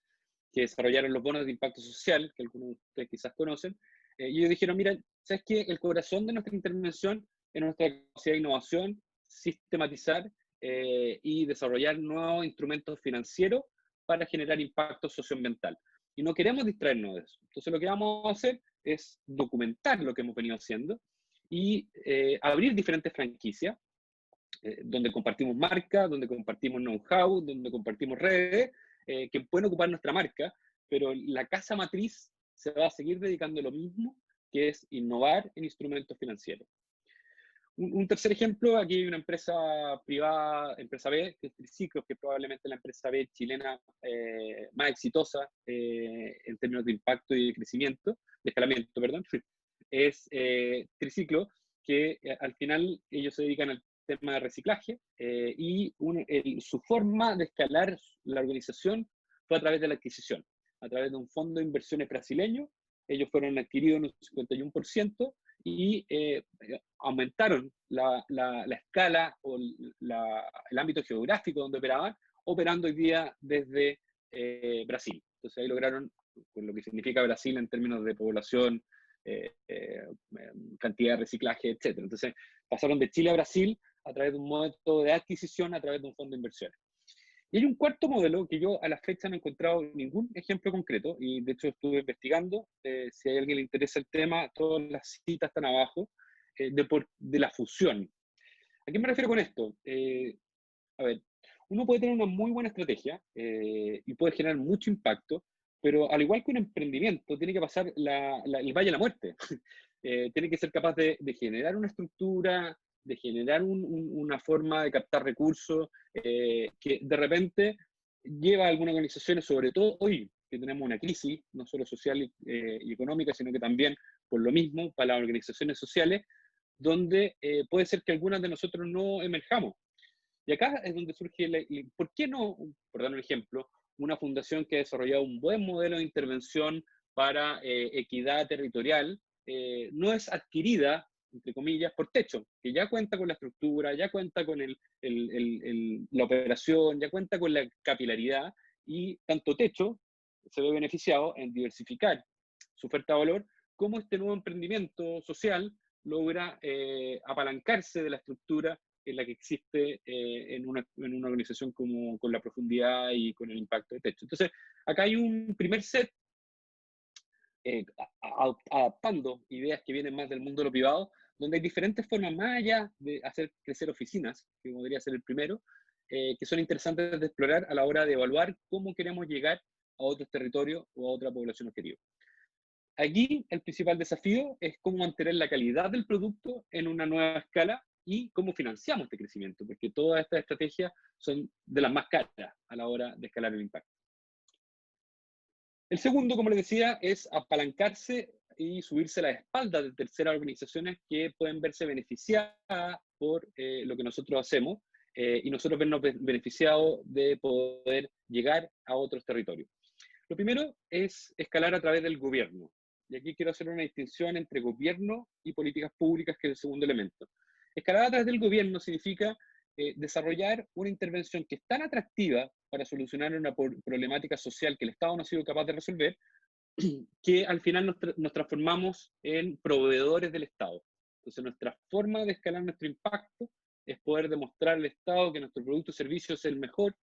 que desarrollaron los bonos de impacto social, que algunos de ustedes quizás conocen, y ellos dijeron, mira, ¿sabes qué? El corazón de nuestra intervención es nuestra capacidad de innovación, sistematizar y desarrollar nuevos instrumentos financieros para generar impacto socioambiental. Y no queremos distraernos de eso. Entonces lo que vamos a hacer es documentar lo que hemos venido haciendo y abrir diferentes franquicias, donde compartimos marca, donde compartimos know-how, donde compartimos redes, que pueden ocupar nuestra marca, pero la casa matriz se va a seguir dedicando a lo mismo, que es innovar en instrumentos financieros. Un tercer ejemplo, aquí hay una empresa privada, empresa B, que es Triciclos, que es probablemente la empresa B chilena más exitosa en términos de impacto y de crecimiento, de escalamiento, perdón, es Triciclo, que al final ellos se dedican al tema de reciclaje y su forma de escalar la organización fue a través de la adquisición, a través de un fondo de inversiones brasileño. Ellos fueron adquiridos en un 51% y aumentaron la escala o el ámbito geográfico donde operaban, operando hoy día desde Brasil. Entonces ahí lograron, con lo que significa Brasil en términos de población, cantidad de reciclaje, etc. Entonces pasaron de Chile a Brasil a través de un método de adquisición, a través de un fondo de inversiones. Y hay un cuarto modelo que yo a la fecha no he encontrado ningún ejemplo concreto, y de hecho estuve investigando, si a alguien le interesa el tema, todas las citas están abajo, de la fusión. ¿A qué me refiero con esto? A ver, uno puede tener una muy buena estrategia y puede generar mucho impacto, pero al igual que un emprendimiento, tiene que pasar el valle de la muerte. Tiene que ser capaz de generar una estructura, de generar una forma de captar recursos, que de repente lleva a algunas organizaciones, sobre todo hoy que tenemos una crisis, no solo social y económica, sino que también por lo mismo para las organizaciones sociales, donde puede ser que algunas de nosotros no emerjamos. Y acá es donde surge, ¿por qué no, por dar un ejemplo, una fundación que ha desarrollado un buen modelo de intervención para equidad territorial, no es adquirida, entre comillas, por Techo, que ya cuenta con la estructura, ya cuenta con la operación, ya cuenta con la capilaridad, y tanto Techo se ve beneficiado en diversificar su oferta de valor, como este nuevo emprendimiento social logra apalancarse de la estructura en la que existe en una organización como, con la profundidad y con el impacto de Techo. Entonces, acá hay un primer set adaptando ideas que vienen más del mundo de lo privado, donde hay diferentes formas, más allá de hacer crecer oficinas, que podría ser el primero, que son interesantes de explorar a la hora de evaluar cómo queremos llegar a otros territorios o a otra población objetivo. Aquí el principal desafío es cómo mantener la calidad del producto en una nueva escala y cómo financiamos este crecimiento, porque todas estas estrategias son de las más caras a la hora de escalar el impacto. El segundo, como les decía, es apalancarse y subirse a la espalda de terceras organizaciones que pueden verse beneficiadas por lo que nosotros hacemos y nosotros vernos beneficiados de poder llegar a otros territorios. Lo primero es escalar a través del gobierno. Y aquí quiero hacer una distinción entre gobierno y políticas públicas, que es el segundo elemento. Escalar a través del gobierno significa desarrollar una intervención que es tan atractiva para solucionar una problemática social que el Estado no ha sido capaz de resolver, que al final nos transformamos en proveedores del Estado. Entonces, nuestra forma de escalar nuestro impacto es poder demostrar al Estado que nuestro producto o servicio es el mejor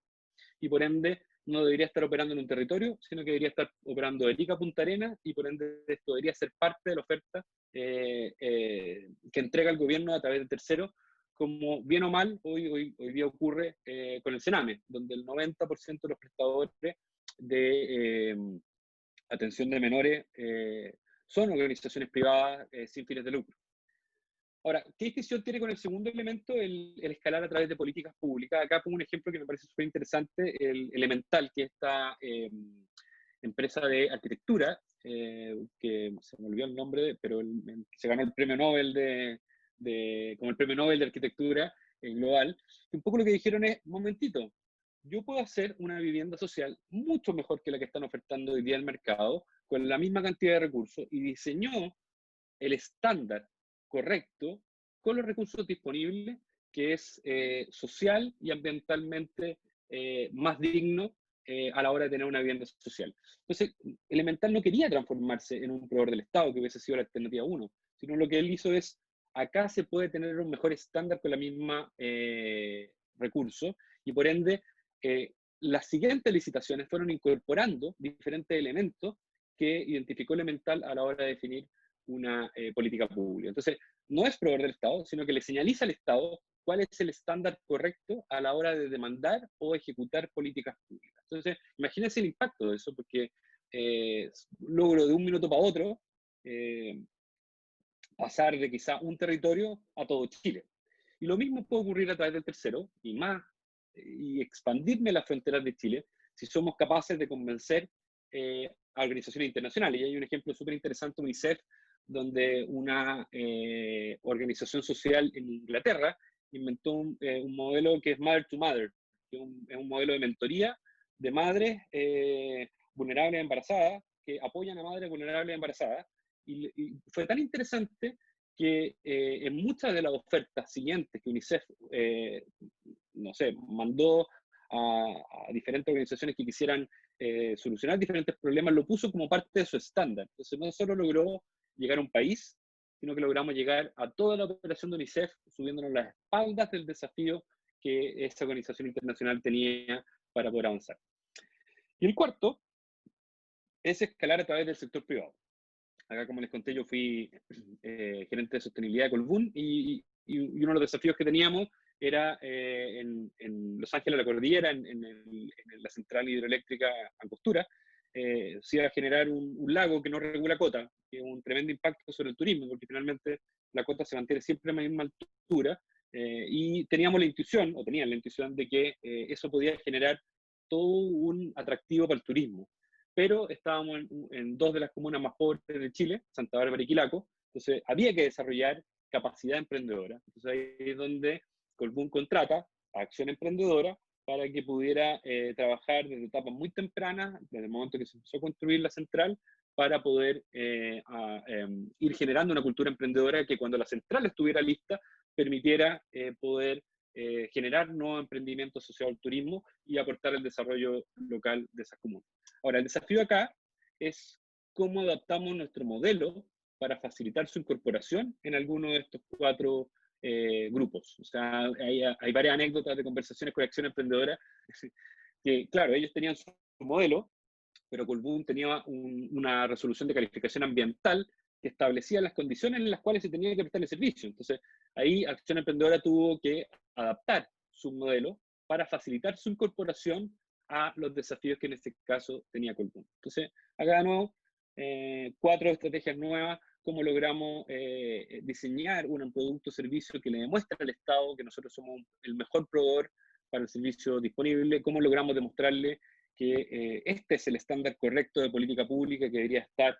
y por ende no debería estar operando en un territorio, sino que debería estar operando de Arica a Punta Arenas y por ende esto debería ser parte de la oferta que entrega el gobierno a través de terceros, como bien o mal hoy día ocurre con el Sename, donde el 90% de los prestadores de atención de menores son organizaciones privadas sin fines de lucro. Ahora, ¿qué distinción tiene con el segundo elemento, el escalar a través de políticas públicas? Acá pongo un ejemplo que me parece súper interesante, el Elemental, que es esta empresa de arquitectura, que se me olvidó el nombre, pero se ganó el premio Nobel como el premio Nobel de arquitectura global. Y un poco lo que dijeron es, momentito, yo puedo hacer una vivienda social mucho mejor que la que están ofertando hoy día en el mercado, con la misma cantidad de recursos, y diseñó el estándar correcto con los recursos disponibles, que es social y ambientalmente más digno a la hora de tener una vivienda social. Entonces, Elemental no quería transformarse en un proveedor del Estado, que hubiese sido la alternativa 1, sino lo que él hizo es, acá se puede tener un mejor estándar con la misma recurso, y por ende, las siguientes licitaciones fueron incorporando diferentes elementos que identificó Elemental a la hora de definir una política pública. Entonces, no es proveedor del Estado, sino que le señaliza al Estado cuál es el estándar correcto a la hora de demandar o ejecutar políticas públicas. Entonces, imagínense el impacto de eso, porque logro de un minuto para otro pasar de quizá un territorio a todo Chile. Y lo mismo puede ocurrir a través del tercero, y más, y expandirme las fronteras de Chile, si somos capaces de convencer a organizaciones internacionales. Y hay un ejemplo súper interesante, UNICEF, donde una organización social en Inglaterra inventó un modelo que es Mother to Mother, que es un modelo de mentoría de madres vulnerables embarazadas, que apoyan a madres vulnerables embarazadas. Y fue tan interesante que en muchas de las ofertas siguientes que UNICEF, no sé, mandó a diferentes organizaciones que quisieran solucionar diferentes problemas, lo puso como parte de su estándar. Entonces no solo logró llegar a un país, sino que logramos llegar a toda la operación de UNICEF, subiéndonos las espaldas del desafío que esta organización internacional tenía para poder avanzar. Y el cuarto es escalar a través del sector privado. Acá, como les conté, yo fui gerente de sostenibilidad de Colbún y uno de los desafíos que teníamos era en Los Ángeles, la cordillera, en la central hidroeléctrica Angostura, se iba a generar un lago que no regula cota, que es un tremendo impacto sobre el turismo, porque finalmente la cota se mantiene siempre a la misma altura, y teníamos la intuición, o tenían la intuición, de que eso podía generar todo un atractivo para el turismo. Pero estábamos en dos de las comunas más pobres de Chile, Santa Bárbara y Quilaco, entonces había que desarrollar capacidad emprendedora. Entonces ahí es donde Colbún contrata a Acción Emprendedora para que pudiera trabajar desde etapas muy tempranas, desde el momento que se empezó a construir la central, para poder ir generando una cultura emprendedora que cuando la central estuviera lista permitiera poder generar nuevos emprendimientos asociados al turismo y aportar el desarrollo local de esas comunas. Ahora, el desafío acá es cómo adaptamos nuestro modelo para facilitar su incorporación en alguno de estos cuatro grupos. O sea, hay varias anécdotas de conversaciones con Acción Emprendedora que, claro, ellos tenían su modelo, pero Colbún tenía una resolución de calificación ambiental que establecía las condiciones en las cuales se tenía que prestar el servicio. Entonces, ahí Acción Emprendedora tuvo que adaptar su modelo para facilitar su incorporación a los desafíos que en este caso tenía Colbún. Entonces, acá de nuevo, 4 estrategias nuevas, cómo logramos diseñar un producto o servicio que le demuestre al Estado que nosotros somos el mejor proveedor para el servicio disponible, cómo logramos demostrarle que este es el estándar correcto de política pública que debería estar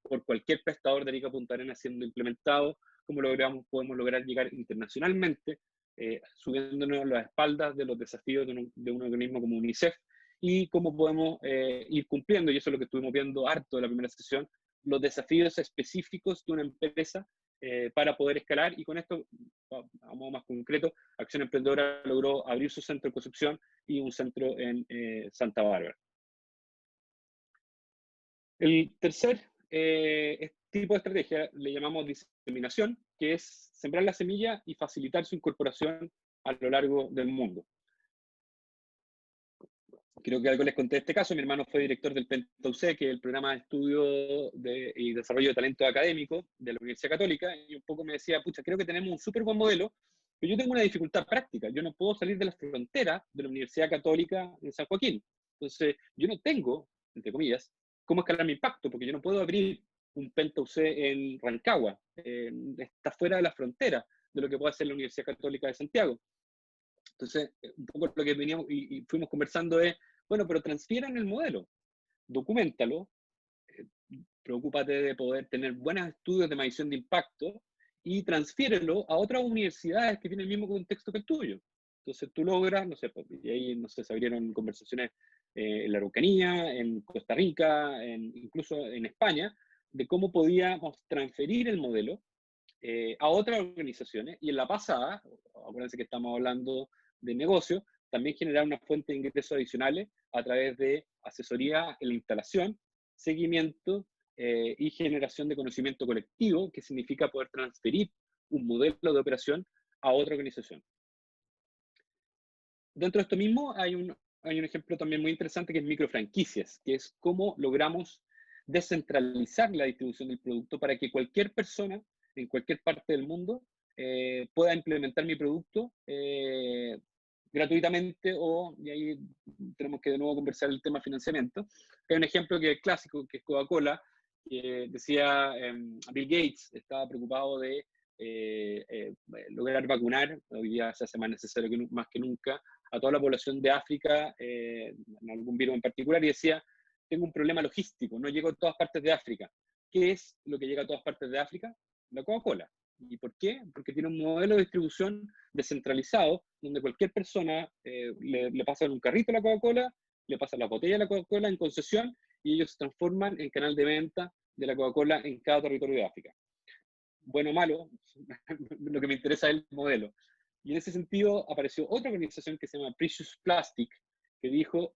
por cualquier prestador de Arica Punta Arenas siendo implementado, cómo podemos lograr llegar internacionalmente, subiéndonos las espaldas de los desafíos de un organismo como UNICEF, y cómo podemos ir cumpliendo, y eso es lo que estuvimos viendo harto de la primera sesión, los desafíos específicos de una empresa para poder escalar, y con esto, a modo más concreto, Acción Emprendedora logró abrir su centro en Concepción y un centro en Santa Bárbara. El tercer tipo de estrategia le llamamos diseminación, que es sembrar la semilla y facilitar su incorporación a lo largo del mundo. Creo que algo les conté de este caso. Mi hermano fue director del PENTUC, que es el programa de estudio y desarrollo de talento académico de la Universidad Católica, y un poco me decía, pucha, creo que tenemos un súper buen modelo, pero yo tengo una dificultad práctica. Yo no puedo salir de la frontera de la Universidad Católica en San Joaquín. Entonces, yo no tengo, entre comillas, cómo escalar mi impacto, porque yo no puedo abrir un PENTUC en Rancagua. Está fuera de la frontera de lo que puede hacer la Universidad Católica de Santiago. Entonces, un poco lo que veníamos y fuimos conversando es, bueno, pero transfieran el modelo, documentalo, preocúpate de poder tener buenos estudios de medición de impacto y transfiérelo a otras universidades que tienen el mismo contexto que el tuyo. Entonces tú logras, no sé, y ahí no sé, se abrieron conversaciones en la Araucanía, en Costa Rica, incluso en España, de cómo podíamos transferir el modelo a otras organizaciones, y en la pasada, acuérdense que estamos hablando de negocio, también generar una fuente de ingresos adicionales a través de asesoría en la instalación, seguimiento y generación de conocimiento colectivo, que significa poder transferir un modelo de operación a otra organización. Dentro de esto mismo hay un ejemplo también muy interesante que es microfranquicias, que es cómo logramos descentralizar la distribución del producto para que cualquier persona en cualquier parte del mundo pueda implementar mi producto gratuitamente, y ahí tenemos que de nuevo conversar el tema financiamiento. Hay un ejemplo que es clásico, que es Coca-Cola, que decía Bill Gates estaba preocupado de lograr vacunar, hoy día se hace más necesario más que nunca, a toda la población de África, en algún virus en particular, y decía, tengo un problema logístico, no llego a todas partes de África. ¿Qué es lo que llega a todas partes de África? La Coca-Cola. ¿Y por qué? Porque tiene un modelo de distribución descentralizado, donde cualquier persona le pasa en un carrito la Coca-Cola, le pasa la botella de la Coca-Cola en concesión, y ellos se transforman en canal de venta de la Coca-Cola en cada territorio de África. Bueno o malo, lo que me interesa es el modelo. Y en ese sentido apareció otra organización que se llama Precious Plastic, que dijo,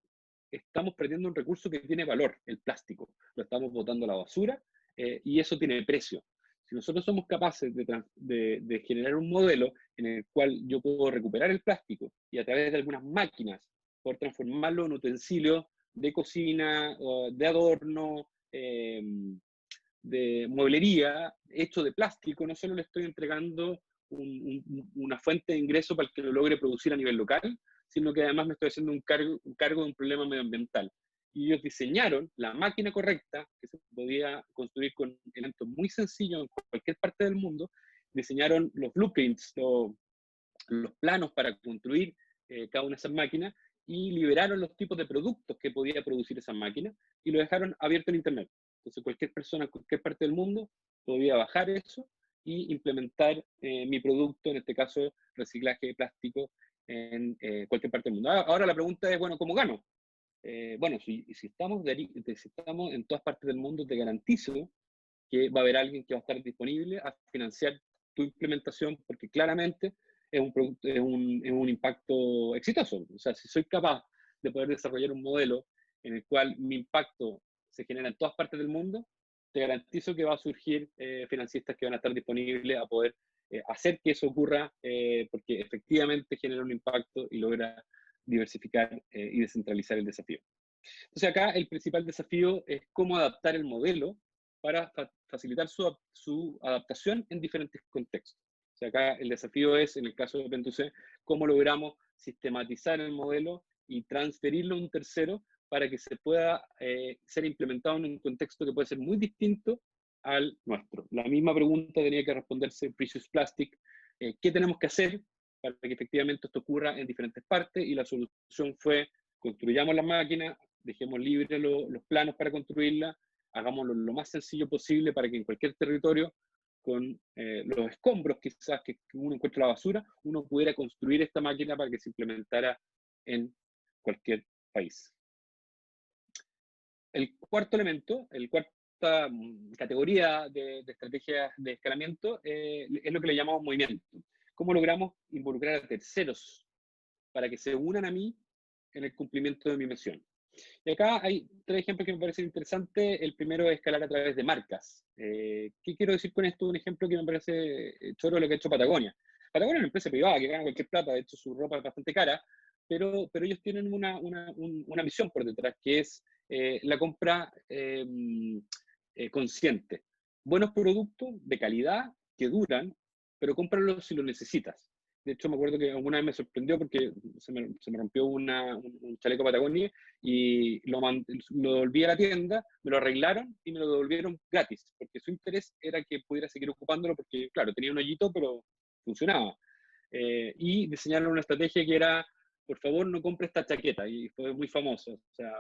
estamos perdiendo un recurso que tiene valor, el plástico. Lo estamos botando a la basura y eso tiene precio. Si nosotros somos capaces de generar un modelo en el cual yo puedo recuperar el plástico y a través de algunas máquinas poder transformarlo en utensilio de cocina, de adorno, de mueblería hecho de plástico, no solo le estoy entregando una fuente de ingreso para el que lo logre producir a nivel local, sino que además me estoy haciendo un cargo de un problema medioambiental. Y ellos diseñaron la máquina correcta, que se podía construir con elementos muy sencillos en cualquier parte del mundo, diseñaron los blueprints, los planos para construir cada una de esas máquinas, y liberaron los tipos de productos que podía producir esa máquina, y lo dejaron abierto en Internet. Entonces cualquier persona en cualquier parte del mundo podía bajar eso y implementar mi producto, en este caso reciclaje de plástico, en cualquier parte del mundo. Ahora la pregunta es, bueno, ¿cómo gano? Bueno, si estamos en todas partes del mundo, te garantizo que va a haber alguien que va a estar disponible a financiar tu implementación, porque claramente es un impacto exitoso. O sea, si soy capaz de poder desarrollar un modelo en el cual mi impacto se genera en todas partes del mundo, te garantizo que va a surgir financistas que van a estar disponibles a poder hacer que eso ocurra, porque efectivamente genera un impacto y logra diversificar y descentralizar el desafío. Entonces acá el principal desafío es cómo adaptar el modelo para facilitar su adaptación en diferentes contextos. O sea, acá el desafío es, en el caso de PENTUC, cómo logramos sistematizar el modelo y transferirlo a un tercero para que se pueda ser implementado en un contexto que puede ser muy distinto al nuestro. La misma pregunta tenía que responderse en Precious Plastic. ¿Qué tenemos que hacer para que efectivamente esto ocurra en diferentes partes? Y la solución fue, construyamos la máquina, dejemos libres los planos para construirla, hagámoslo lo más sencillo posible para que en cualquier territorio, con los escombros quizás que uno encuentra en la basura, uno pudiera construir esta máquina para que se implementara en cualquier país. El cuarto elemento, el cuarta categoría de estrategias de escalamiento es lo que le llamamos movimiento. ¿Cómo logramos involucrar a terceros para que se unan a mí en el cumplimiento de mi misión? Y acá hay tres ejemplos que me parecen interesantes. El primero es escalar a través de marcas. ¿Qué quiero decir con esto? Un ejemplo que me parece choro lo que ha hecho Patagonia. Patagonia es una empresa privada que gana cualquier plata, de hecho su ropa es bastante cara, pero ellos tienen una misión por detrás, que es la compra consciente. Buenos productos de calidad que duran, pero cómpralos si lo necesitas. De hecho, me acuerdo que alguna vez me sorprendió porque se me rompió un chaleco Patagonia y lo devolví a la tienda, me lo arreglaron y me lo devolvieron gratis, porque su interés era que pudiera seguir ocupándolo porque, claro, tenía un hoyito, pero funcionaba. Y diseñaron una estrategia que era, por favor, no compre esta chaqueta, y fue muy famoso. O sea,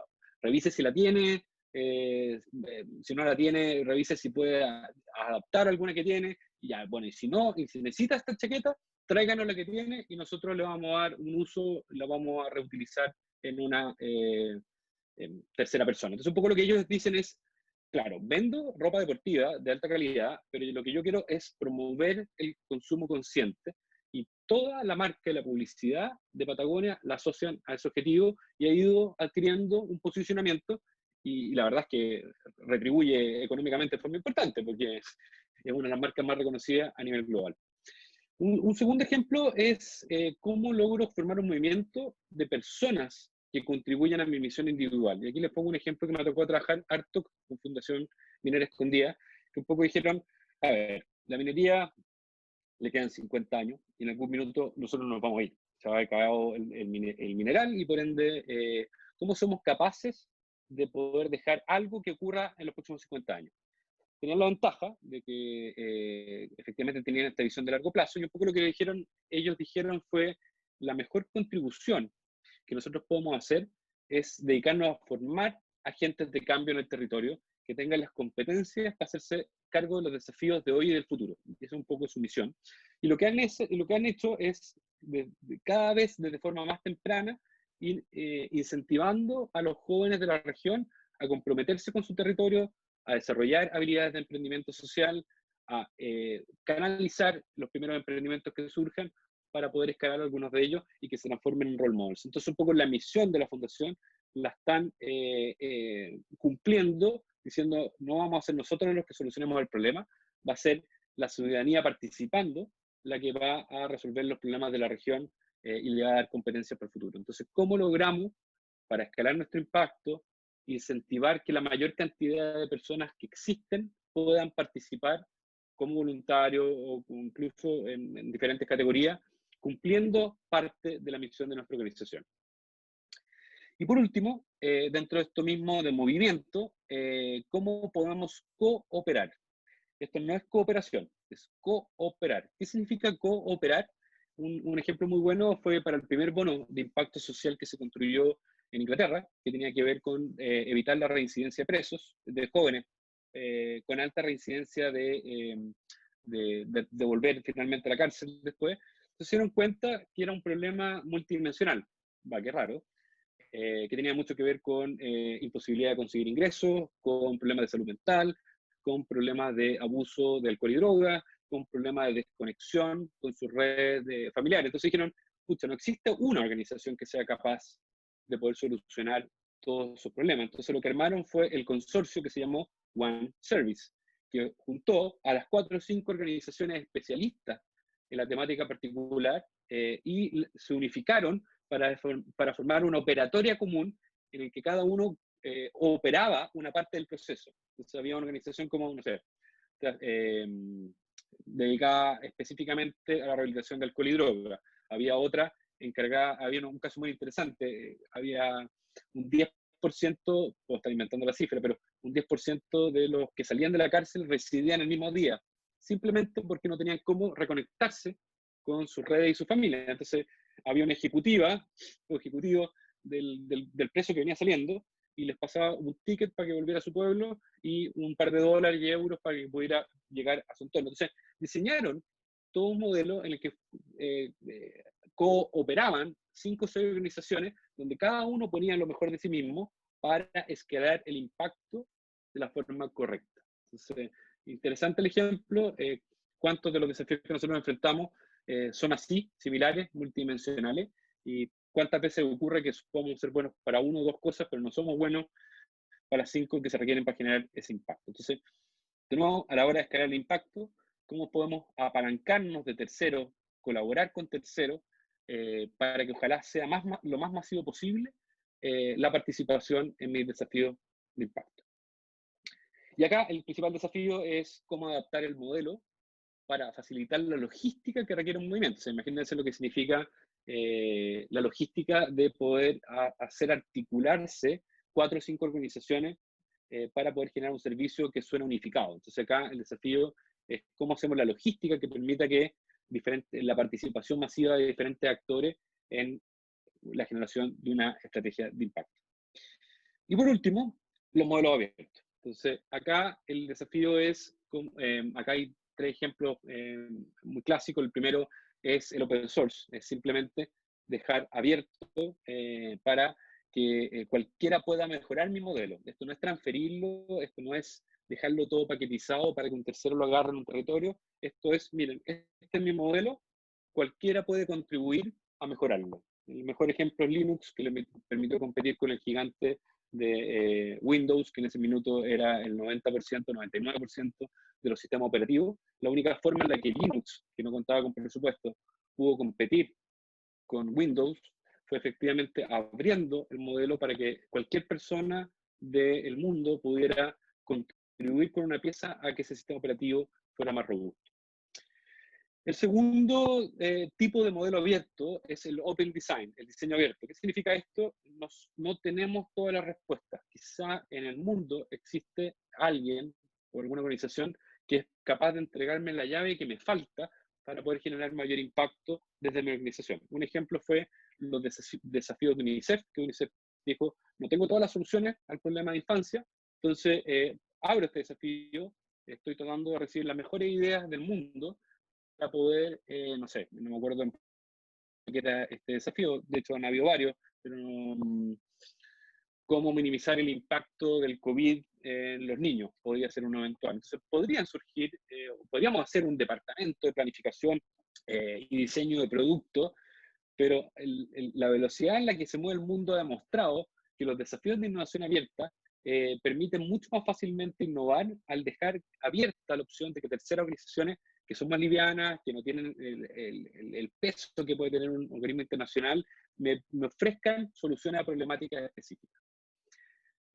revise si la tiene, si no la tiene, revise si puede adaptar alguna que tiene, y ya, bueno, y si no, y si necesita esta chaqueta, tráiganos la que tiene y nosotros le vamos a dar un uso, la vamos a reutilizar en una en tercera persona. Entonces, un poco lo que ellos dicen es, claro, vendo ropa deportiva de alta calidad, pero lo que yo quiero es promover el consumo consciente y toda la marca y la publicidad de Patagonia la asocian a ese objetivo y ha ido adquiriendo un posicionamiento y la verdad es que retribuye económicamente de forma importante porque es una de las marcas más reconocidas a nivel global. Un segundo ejemplo es cómo logro formar un movimiento de personas que contribuyan a mi misión individual. Y aquí les pongo un ejemplo que me tocó trabajar harto con Fundación Minera Escondida, que un poco dijeron, a ver, la minería le quedan 50 años y en algún minuto nosotros nos vamos a ir. Se va a acabar el mineral y por ende, ¿cómo somos capaces de poder dejar algo que ocurra en los próximos 50 años? Tenían la ventaja de que efectivamente tenían esta visión de largo plazo y un poco lo que ellos dijeron fue la mejor contribución que nosotros podemos hacer es dedicarnos a formar agentes de cambio en el territorio que tengan las competencias para hacerse cargo de los desafíos de hoy y del futuro. Esa es un poco su misión. Y lo que han hecho es cada vez desde forma más temprana ir incentivando a los jóvenes de la región a comprometerse con su territorio, a desarrollar habilidades de emprendimiento social, a canalizar los primeros emprendimientos que surjan para poder escalar algunos de ellos y que se transformen en role models. Entonces, un poco la misión de la fundación la están cumpliendo, diciendo, no vamos a ser nosotros los que solucionemos el problema, va a ser la ciudadanía participando la que va a resolver los problemas de la región y le va a dar competencias para el futuro. Entonces, ¿cómo logramos, para escalar nuestro impacto, incentivar que la mayor cantidad de personas que existen puedan participar como voluntarios o incluso en diferentes categorías, cumpliendo parte de la misión de nuestra organización? Y por último, dentro de esto mismo de movimiento, ¿cómo podemos cooperar? Esto no es cooperación, es cooperar. ¿Qué significa cooperar? Un ejemplo muy bueno fue para el primer bono de impacto social que se construyó en Inglaterra, que tenía que ver con evitar la reincidencia de presos, de jóvenes, con alta reincidencia de volver finalmente a la cárcel después. Entonces se dieron cuenta que era un problema multidimensional, va, qué raro, que tenía mucho que ver con imposibilidad de conseguir ingresos, con problemas de salud mental, con problemas de abuso de alcohol y droga, con problemas de desconexión con sus redes familiares. Entonces dijeron, pucha, no existe una organización que sea capaz de poder solucionar todos esos problemas. Entonces lo que armaron fue el consorcio que se llamó One Service, que juntó a las 4 o 5 organizaciones especialistas en la temática particular y se unificaron para formar una operatoria común en el que cada uno operaba una parte del proceso. Entonces había una organización como, no sé, dedicada específicamente a la rehabilitación de alcohol y droga. Había otra encargada, había un caso muy interesante, había un 10%, puedo estar inventando la cifra, pero un 10% de los que salían de la cárcel residían el mismo día, simplemente porque no tenían cómo reconectarse con sus redes y su familia. Entonces había una ejecutiva o ejecutivo del preso que venía saliendo y les pasaba un ticket para que volviera a su pueblo y un par de dólares y euros para que pudiera llegar a su entorno. Entonces diseñaron todo un modelo en el que cooperaban 5 o 6 organizaciones donde cada uno ponía lo mejor de sí mismo para escalar el impacto de la forma correcta. Entonces, interesante el ejemplo. ¿Cuántos de los desafíos que nosotros enfrentamos son así, similares, multidimensionales? Y ¿Cuántas veces ocurre que podemos ser buenos para uno o dos cosas, pero no somos buenos para 5 que se requieren para generar ese impacto? Entonces, de nuevo, a la hora de escalar el impacto, ¿cómo podemos apalancarnos de terceros, colaborar con terceros, para que ojalá sea lo más masivo posible la participación en mis desafíos de impacto? Y acá el principal desafío es cómo adaptar el modelo para facilitar la logística que requiere un movimiento. O sea, imagínense lo que significa la logística de poder hacer articularse 4 o 5 organizaciones para poder generar un servicio que suene unificado. Entonces acá el desafío es cómo hacemos la logística que permita que la participación masiva de diferentes actores en la generación de una estrategia de impacto. Y por último, los modelos abiertos. Entonces acá el desafío es, acá hay 3 ejemplos muy clásicos. El primero es el open source, es simplemente dejar abierto para que cualquiera pueda mejorar mi modelo. Esto no es transferirlo, esto no es dejarlo todo paquetizado para que un tercero lo agarre en un territorio. Esto es, miren, este es mi modelo, cualquiera puede contribuir a mejorarlo. El mejor ejemplo es Linux, que le permitió competir con el gigante de Windows, que en ese minuto era el 90%, 99% de los sistemas operativos. La única forma en la que Linux, que no contaba con presupuesto, pudo competir con Windows fue efectivamente abriendo el modelo para que cualquier persona del mundo pudiera contribuir con una pieza a que ese sistema operativo fuera más robusto. El segundo tipo de modelo abierto es el Open Design, el diseño abierto. ¿Qué significa esto? No tenemos todas las respuestas. Quizá en el mundo existe alguien o alguna organización que es capaz de entregarme la llave que me falta para poder generar mayor impacto desde mi organización. Un ejemplo fue los desafíos de UNICEF, que UNICEF dijo, no tengo todas las soluciones al problema de infancia, entonces abro este desafío, estoy tratando de recibir las mejores ideas del mundo para poder, no sé, no me acuerdo en qué era este desafío, de hecho han habido varios, pero cómo minimizar el impacto del COVID en los niños, podría ser uno eventual. Entonces podrían surgir, podríamos hacer un departamento de planificación y diseño de productos, pero la velocidad en la que se mueve el mundo ha demostrado que los desafíos de innovación abierta permiten mucho más fácilmente innovar al dejar abierta la opción de que terceras organizaciones que son más livianas, que no tienen el peso que puede tener un organismo internacional, me ofrezcan soluciones a problemáticas específicas.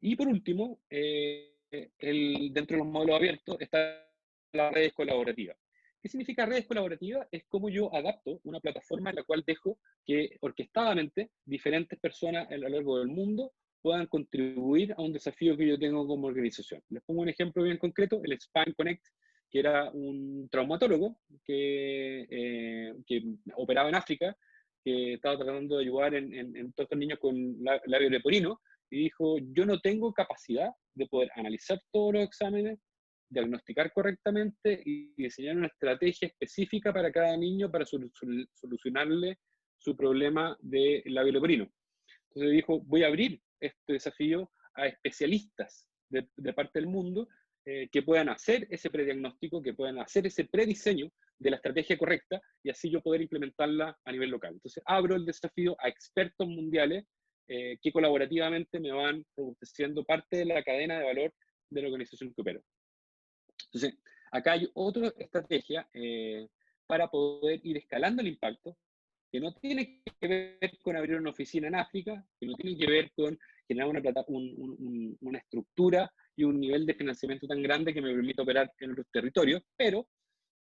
Y por último, dentro de los modelos abiertos está las redes colaborativas. ¿Qué significa redes colaborativas? Es como yo adapto una plataforma en la cual dejo que orquestadamente diferentes personas a lo largo del mundo puedan contribuir a un desafío que yo tengo como organización. Les pongo un ejemplo bien concreto, el Spine Connect, que era un traumatólogo que operaba en África, que estaba tratando de ayudar en todos estos niños con labio leporino, y dijo, yo no tengo capacidad de poder analizar todos los exámenes, diagnosticar correctamente y diseñar una estrategia específica para cada niño para solucionarle su problema de labio leporino. Entonces dijo, voy a abrir este desafío a especialistas de parte del mundo que puedan hacer ese prediagnóstico, que puedan hacer ese prediseño de la estrategia correcta y así yo poder implementarla a nivel local. Entonces abro el desafío a expertos mundiales que colaborativamente me van produciendo parte de la cadena de valor de la organización que opero. Entonces, acá hay otra estrategia para poder ir escalando el impacto, que no tiene que ver con abrir una oficina en África, que no tiene que ver con generar una estructura y un nivel de financiamiento tan grande que me permita operar en otros territorios, pero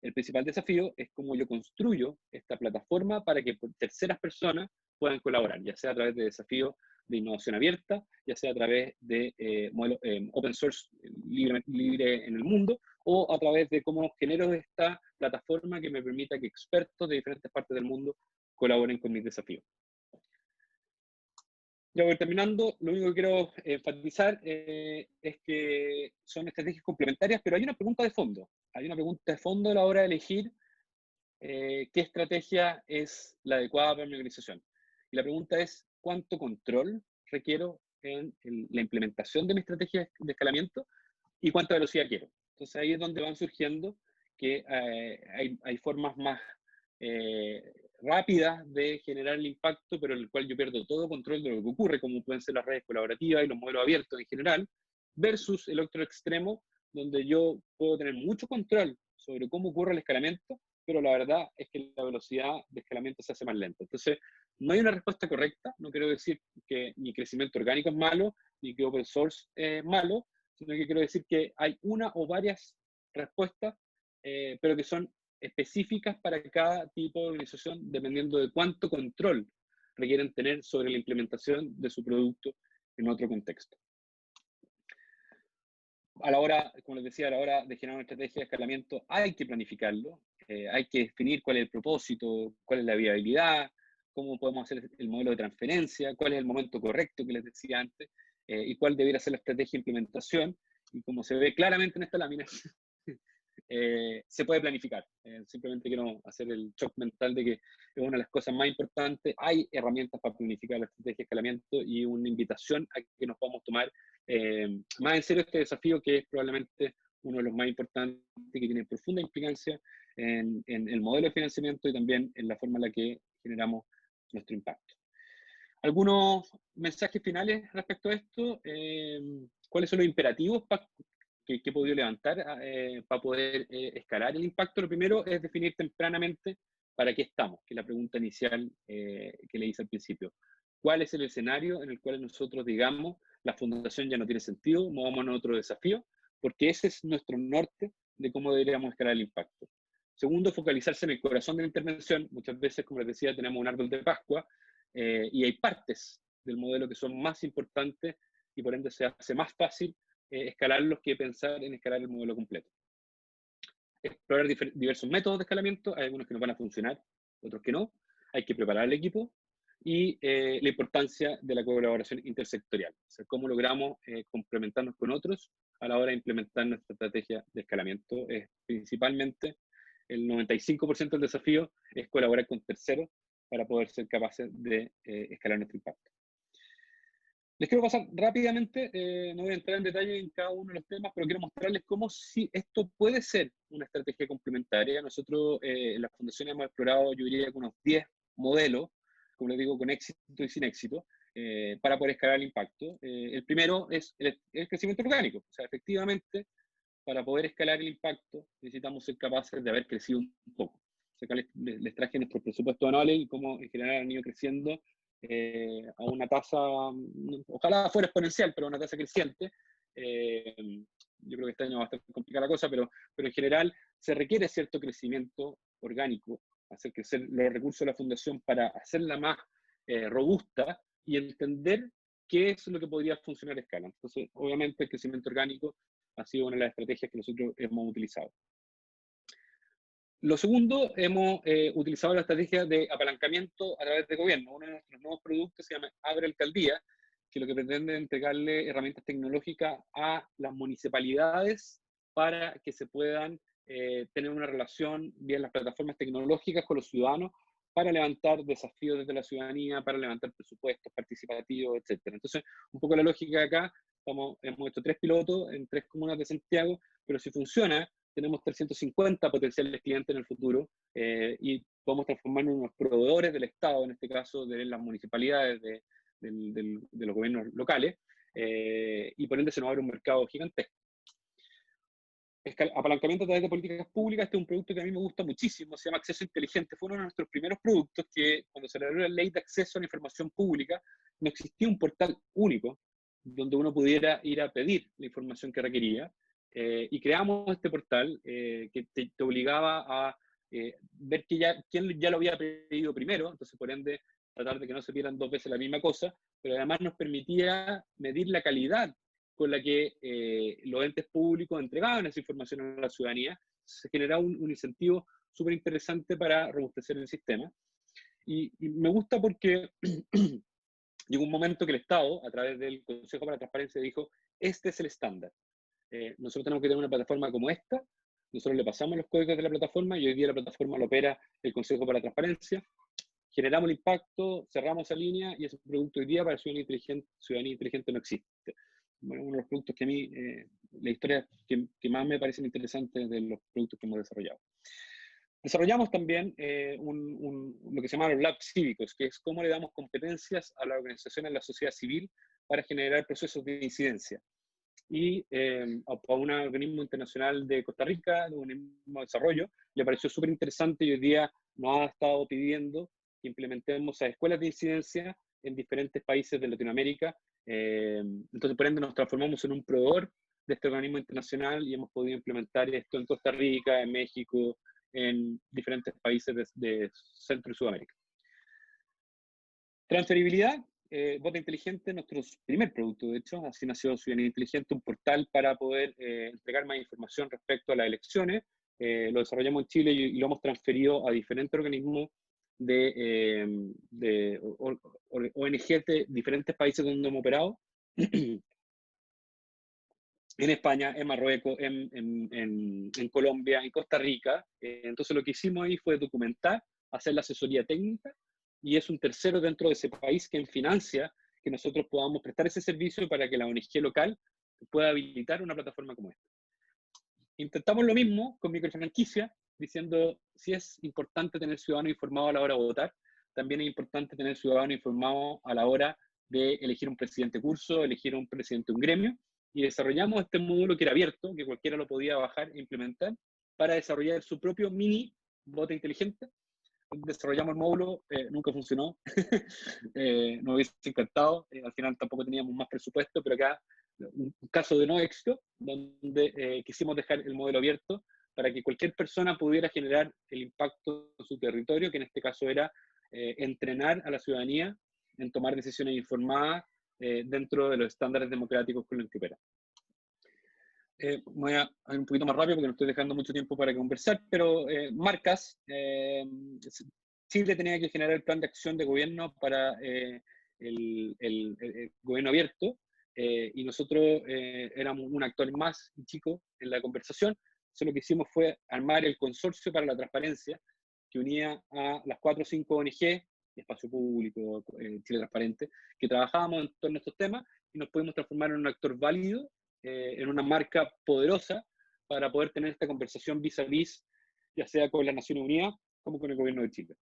el principal desafío es cómo yo construyo esta plataforma para que terceras personas puedan colaborar, ya sea a través de desafíos de innovación abierta, ya sea a través de modelos open source libre en el mundo, o a través de cómo genero esta plataforma que me permita que expertos de diferentes partes del mundo colaboren con mis desafíos. Ya voy terminando, lo único que quiero enfatizar es que son estrategias complementarias, pero hay una pregunta de fondo. Hay una pregunta de fondo a la hora de elegir qué estrategia es la adecuada para mi organización. Y la pregunta es, ¿cuánto control requiero en la implementación de mi estrategia de escalamiento y cuánta velocidad quiero? Entonces ahí es donde van surgiendo que hay formas más rápidas de generar el impacto, pero en el cual yo pierdo todo control de lo que ocurre, como pueden ser las redes colaborativas y los modelos abiertos en general, versus el otro extremo, donde yo puedo tener mucho control sobre cómo ocurre el escalamiento, pero la verdad es que la velocidad de escalamiento se hace más lenta. Entonces, no hay una respuesta correcta, no quiero decir que ni crecimiento orgánico es malo, ni que open source es malo, sino que quiero decir que hay una o varias respuestas, pero que son específicas para cada tipo de organización, dependiendo de cuánto control requieren tener sobre la implementación de su producto en otro contexto. A la hora, como les decía, a la hora de generar una estrategia de escalamiento, hay que planificarlo, hay que definir cuál es el propósito, cuál es la viabilidad, cómo podemos hacer el modelo de transferencia, cuál es el momento correcto que les decía antes, y cuál debería ser la estrategia de implementación. Y como se ve claramente en esta lámina, se puede planificar. Simplemente quiero hacer el shock mental de que es una de las cosas más importantes. Hay herramientas para planificar la estrategia de escalamiento y una invitación a que nos podamos tomar más en serio este desafío, que es probablemente uno de los más importantes, que tiene profunda implicancia en el modelo de financiamiento y también en la forma en la que generamos nuestro impacto. ¿Algunos mensajes finales respecto a esto? ¿Cuáles son los imperativos que he podido levantar para poder escalar el impacto? Lo primero es definir tempranamente para qué estamos, que es la pregunta inicial que le hice al principio. ¿Cuál es el escenario en el cual nosotros digamos, la fundación ya no tiene sentido, movámonos a otro desafío? Porque ese es nuestro norte de cómo deberíamos escalar el impacto. Segundo, focalizarse en el corazón de la intervención. Muchas veces, como les decía, tenemos un árbol de Pascua y hay partes del modelo que son más importantes y por ende se hace más fácil escalarlos que pensar en escalar el modelo completo. Explorar diversos métodos de escalamiento, hay algunos que nos van a funcionar, otros que no. Hay que preparar el equipo y la importancia de la colaboración intersectorial, o sea, cómo logramos complementarnos con otros a la hora de implementar nuestra estrategia de escalamiento. Principalmente, el 95% del desafío es colaborar con terceros para poder ser capaces de escalar nuestro impacto. Les quiero pasar rápidamente, no voy a entrar en detalle en cada uno de los temas, pero quiero mostrarles cómo si esto puede ser una estrategia complementaria. Nosotros en la Fundación hemos explorado, yo diría, unos 10 modelos, como les digo, con éxito y sin éxito, para poder escalar el impacto. El primero es el crecimiento orgánico. O sea, efectivamente, para poder escalar el impacto necesitamos ser capaces de haber crecido un poco. O sea, acá les traje nuestros presupuestos anuales y cómo en general han ido creciendo a una tasa, ojalá fuera exponencial, pero a una tasa creciente. Yo creo que este año va a estar complicada la cosa, pero en general se requiere cierto crecimiento orgánico, hacer crecer los recursos de la fundación para hacerla más robusta y entender qué es lo que podría funcionar a escala. Entonces, obviamente, el crecimiento orgánico ha sido una de las estrategias que nosotros hemos utilizado. Lo segundo, hemos utilizado la estrategia de apalancamiento a través de gobierno. Uno de nuestros nuevos productos se llama Abre Alcaldía, que lo que pretende es entregarle herramientas tecnológicas a las municipalidades para que se puedan tener una relación vía las plataformas tecnológicas con los ciudadanos para levantar desafíos desde la ciudadanía, para levantar presupuestos participativos, etc. Entonces, un poco la lógica de acá, hemos hecho 3 pilotos en 3 comunas de Santiago, pero si funciona, tenemos 350 potenciales clientes en el futuro y podemos transformarnos en unos proveedores del Estado, en este caso de las municipalidades, de los gobiernos locales, y por ende se nos abre un mercado gigantesco. Apalancamiento a través de políticas públicas, este es un producto que a mí me gusta muchísimo, se llama Acceso Inteligente. Fue uno de nuestros primeros productos que, cuando se elaboró la ley de acceso a la información pública, no existía un portal único donde uno pudiera ir a pedir la información que requería, y creamos este portal que te obligaba a ver quién ya lo había pedido primero, entonces por ende tratar de que no se pidieran 2 veces la misma cosa, pero además nos permitía medir la calidad con la que los entes públicos entregaban esa información a la ciudadanía. Se generaba un incentivo súper interesante para robustecer el sistema. Y me gusta porque llegó un momento que el Estado, a través del Consejo para la Transparencia, dijo, este es el estándar. Nosotros tenemos que tener una plataforma como esta, nosotros le pasamos los códigos de la plataforma y hoy día la plataforma lo opera el Consejo para la Transparencia. Generamos el impacto, cerramos esa línea y ese producto hoy día para ciudadanía inteligente no existe. Bueno, uno de los productos que a mí, la historia que más me parecen interesantes de los productos que hemos desarrollado. Desarrollamos también lo que se llama los labs cívicos, que es cómo le damos competencias a la organización en la sociedad civil para generar procesos de incidencia. Y a un organismo internacional de Costa Rica, de un organismo de desarrollo, le pareció súper interesante y hoy día nos ha estado pidiendo que implementemos a escuelas de incidencia en diferentes países de Latinoamérica. Entonces, por ende, nos transformamos en un proveedor de este organismo internacional y hemos podido implementar esto en Costa Rica, en México, en diferentes países de Centro y Sudamérica. Transferibilidad. Vota Inteligente, nuestro primer producto, de hecho, así nació Ciudadanía Inteligente, un portal para poder entregar más información respecto a las elecciones. Lo desarrollamos en Chile y lo hemos transferido a diferentes organismos de ONG de diferentes países donde hemos operado. En España, en Marruecos, en Colombia, en Costa Rica. Entonces lo que hicimos ahí fue documentar, hacer la asesoría técnica, y es un tercero dentro de ese país quien financia que nosotros podamos prestar ese servicio para que la ONG local pueda habilitar una plataforma como esta. Intentamos lo mismo con microfranquicia, diciendo si es importante tener ciudadanos informados a la hora de votar, también es importante tener ciudadanos informados a la hora de elegir un presidente curso, elegir un presidente de un gremio, y desarrollamos este módulo que era abierto, que cualquiera lo podía bajar e implementar, para desarrollar su propio mini voto inteligente. Desarrollamos el módulo, nunca funcionó, nos hubiese encantado, al final tampoco teníamos más presupuesto, pero acá un caso de no éxito, donde quisimos dejar el modelo abierto para que cualquier persona pudiera generar el impacto en su territorio, que en este caso era entrenar a la ciudadanía en tomar decisiones informadas dentro de los estándares democráticos con los que opera. Voy a ir un poquito más rápido porque no estoy dejando mucho tiempo para conversar, pero marcas. Chile tenía que generar el plan de acción de gobierno para el gobierno abierto, y nosotros éramos un actor más chico en la conversación. Entonces lo que hicimos fue armar el consorcio para la transparencia, que unía a las 4 o 5 ONG, Espacio Público, Chile Transparente, que trabajábamos en torno a estos temas y nos pudimos transformar en un actor válido, en una marca poderosa para poder tener esta conversación vis a vis, ya sea con las Naciones Unidas como con el gobierno de Chile.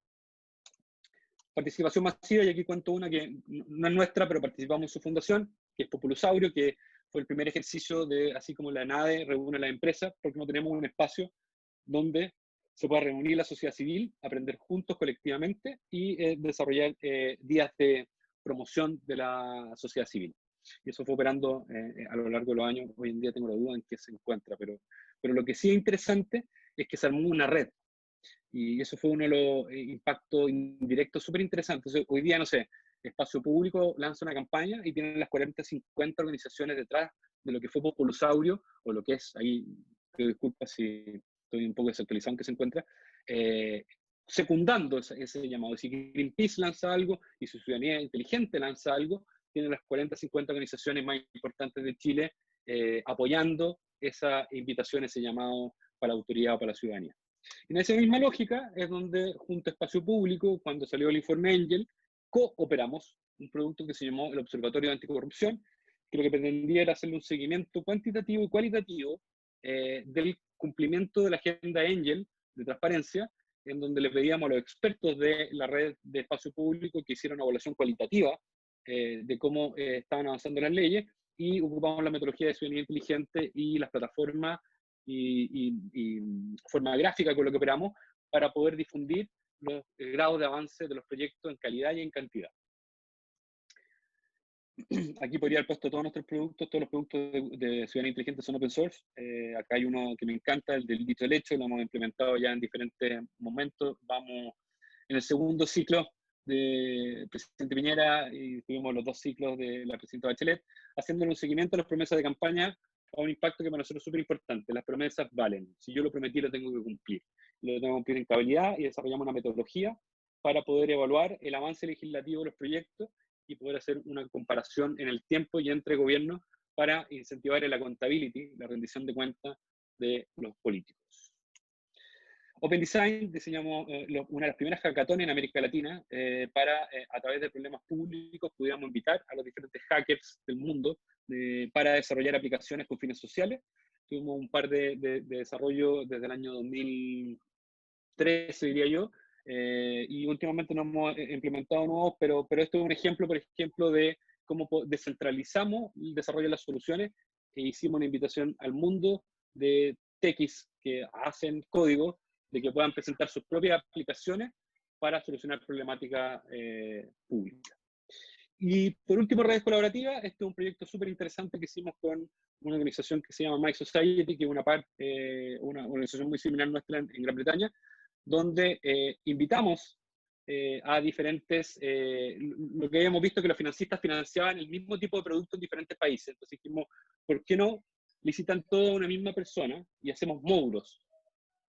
Participación masiva, y aquí cuento una que no es nuestra, pero participamos en su fundación, que es Populusaurio, que fue el primer ejercicio de, así como la NADE reúne a las empresas, porque no tenemos un espacio donde se pueda reunir la sociedad civil, aprender juntos colectivamente y desarrollar días de promoción de la sociedad civil. Y eso fue operando a lo largo de los años. Hoy en día tengo la duda en qué se encuentra, pero lo que sí es interesante es que se armó una red. Y eso fue uno de los impactos indirectos súper interesantes. Entonces, hoy día, no sé, Espacio Público lanza una campaña y tienen las 40, 50 organizaciones detrás de lo que fue Populusaurio, o lo que es, ahí, te disculpa si estoy un poco desactualizado en que se encuentra, secundando ese llamado. Si Greenpeace lanza algo y su Ciudadanía Inteligente lanza algo, tienen las 40, 50 organizaciones más importantes de Chile apoyando esa invitación, ese llamado para la autoridad o para la ciudadanía. En esa misma lógica es donde, junto a Espacio Público, cuando salió el informe Angel, cooperamos un producto que se llamó el Observatorio de Anticorrupción, que lo que pretendía era hacerle un seguimiento cuantitativo y cualitativo del cumplimiento de la agenda Angel de transparencia, en donde le pedíamos a los expertos de la red de Espacio Público que hicieran una evaluación cualitativa de cómo estaban avanzando las leyes, y ocupamos la metodología de ciudadanía inteligente y las plataformas y forma gráfica con lo que operamos para poder difundir los grados de avance de los proyectos en calidad y en cantidad. Aquí podría haber puesto todos nuestros productos, todos los productos de Ciudadanía Inteligente son open source. Acá hay uno que me encanta, el del dicho del hecho, lo hemos implementado ya en diferentes momentos. Vamos en el segundo ciclo del presidente Piñera y tuvimos los 2 ciclos de la presidenta Bachelet, haciéndole un seguimiento a las promesas de campaña, a un impacto que para nosotros es súper importante. Las promesas valen. Si yo lo prometí, lo tengo que cumplir. Lo tengo que cumplir en cabalidad, y desarrollamos una metodología para poder evaluar el avance legislativo de los proyectos y poder hacer una comparación en el tiempo y entre gobiernos para incentivar el accountability, la rendición de cuentas de los políticos. Open Design, diseñamos una de las primeras hackatones en América Latina para, a través de problemas públicos, pudiéramos invitar a los diferentes hackers del mundo para desarrollar aplicaciones con fines sociales. Tuvimos un par de desarrollo desde el año 2000, 13, diría yo, y últimamente no hemos implementado nuevos, pero esto es un ejemplo, por ejemplo, de cómo descentralizamos el desarrollo de las soluciones e hicimos una invitación al mundo de techis que hacen código, de que puedan presentar sus propias aplicaciones para solucionar problemáticas públicas. Y por último, redes colaborativas. Este es un proyecto súper interesante que hicimos con una organización que se llama My Society, que es una organización muy similar a nuestra en Gran Bretaña, donde invitamos a diferentes, lo que habíamos visto que los financistas financiaban el mismo tipo de productos en diferentes países. Entonces dijimos, ¿por qué no licitan todo a una misma persona y hacemos módulos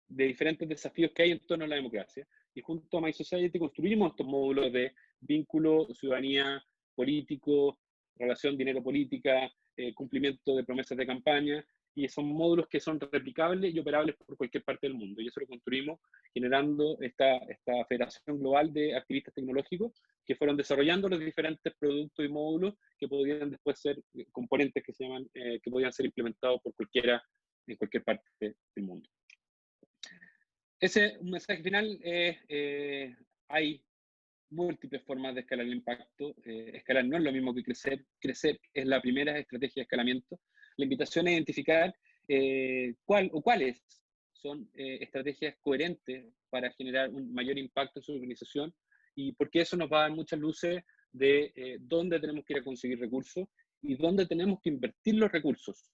de diferentes desafíos que hay en torno a la democracia? Y junto a My Society construimos estos módulos de vínculo, ciudadanía, político, relación dinero-política, cumplimiento de promesas de campaña, y son módulos que son replicables y operables por cualquier parte del mundo. Y eso lo construimos generando esta federación global de activistas tecnológicos que fueron desarrollando los diferentes productos y módulos que podían después ser componentes que se llaman, que podían ser implementados por cualquiera en cualquier parte del mundo. Ese un mensaje final. Hay múltiples formas de escalar el impacto. Escalar no es lo mismo que crecer. Crecer es la primera estrategia de escalamiento. La invitación es identificar cuáles son estrategias coherentes para generar un mayor impacto en su organización, y porque eso nos va a dar muchas luces de dónde tenemos que ir a conseguir recursos y dónde tenemos que invertir los recursos.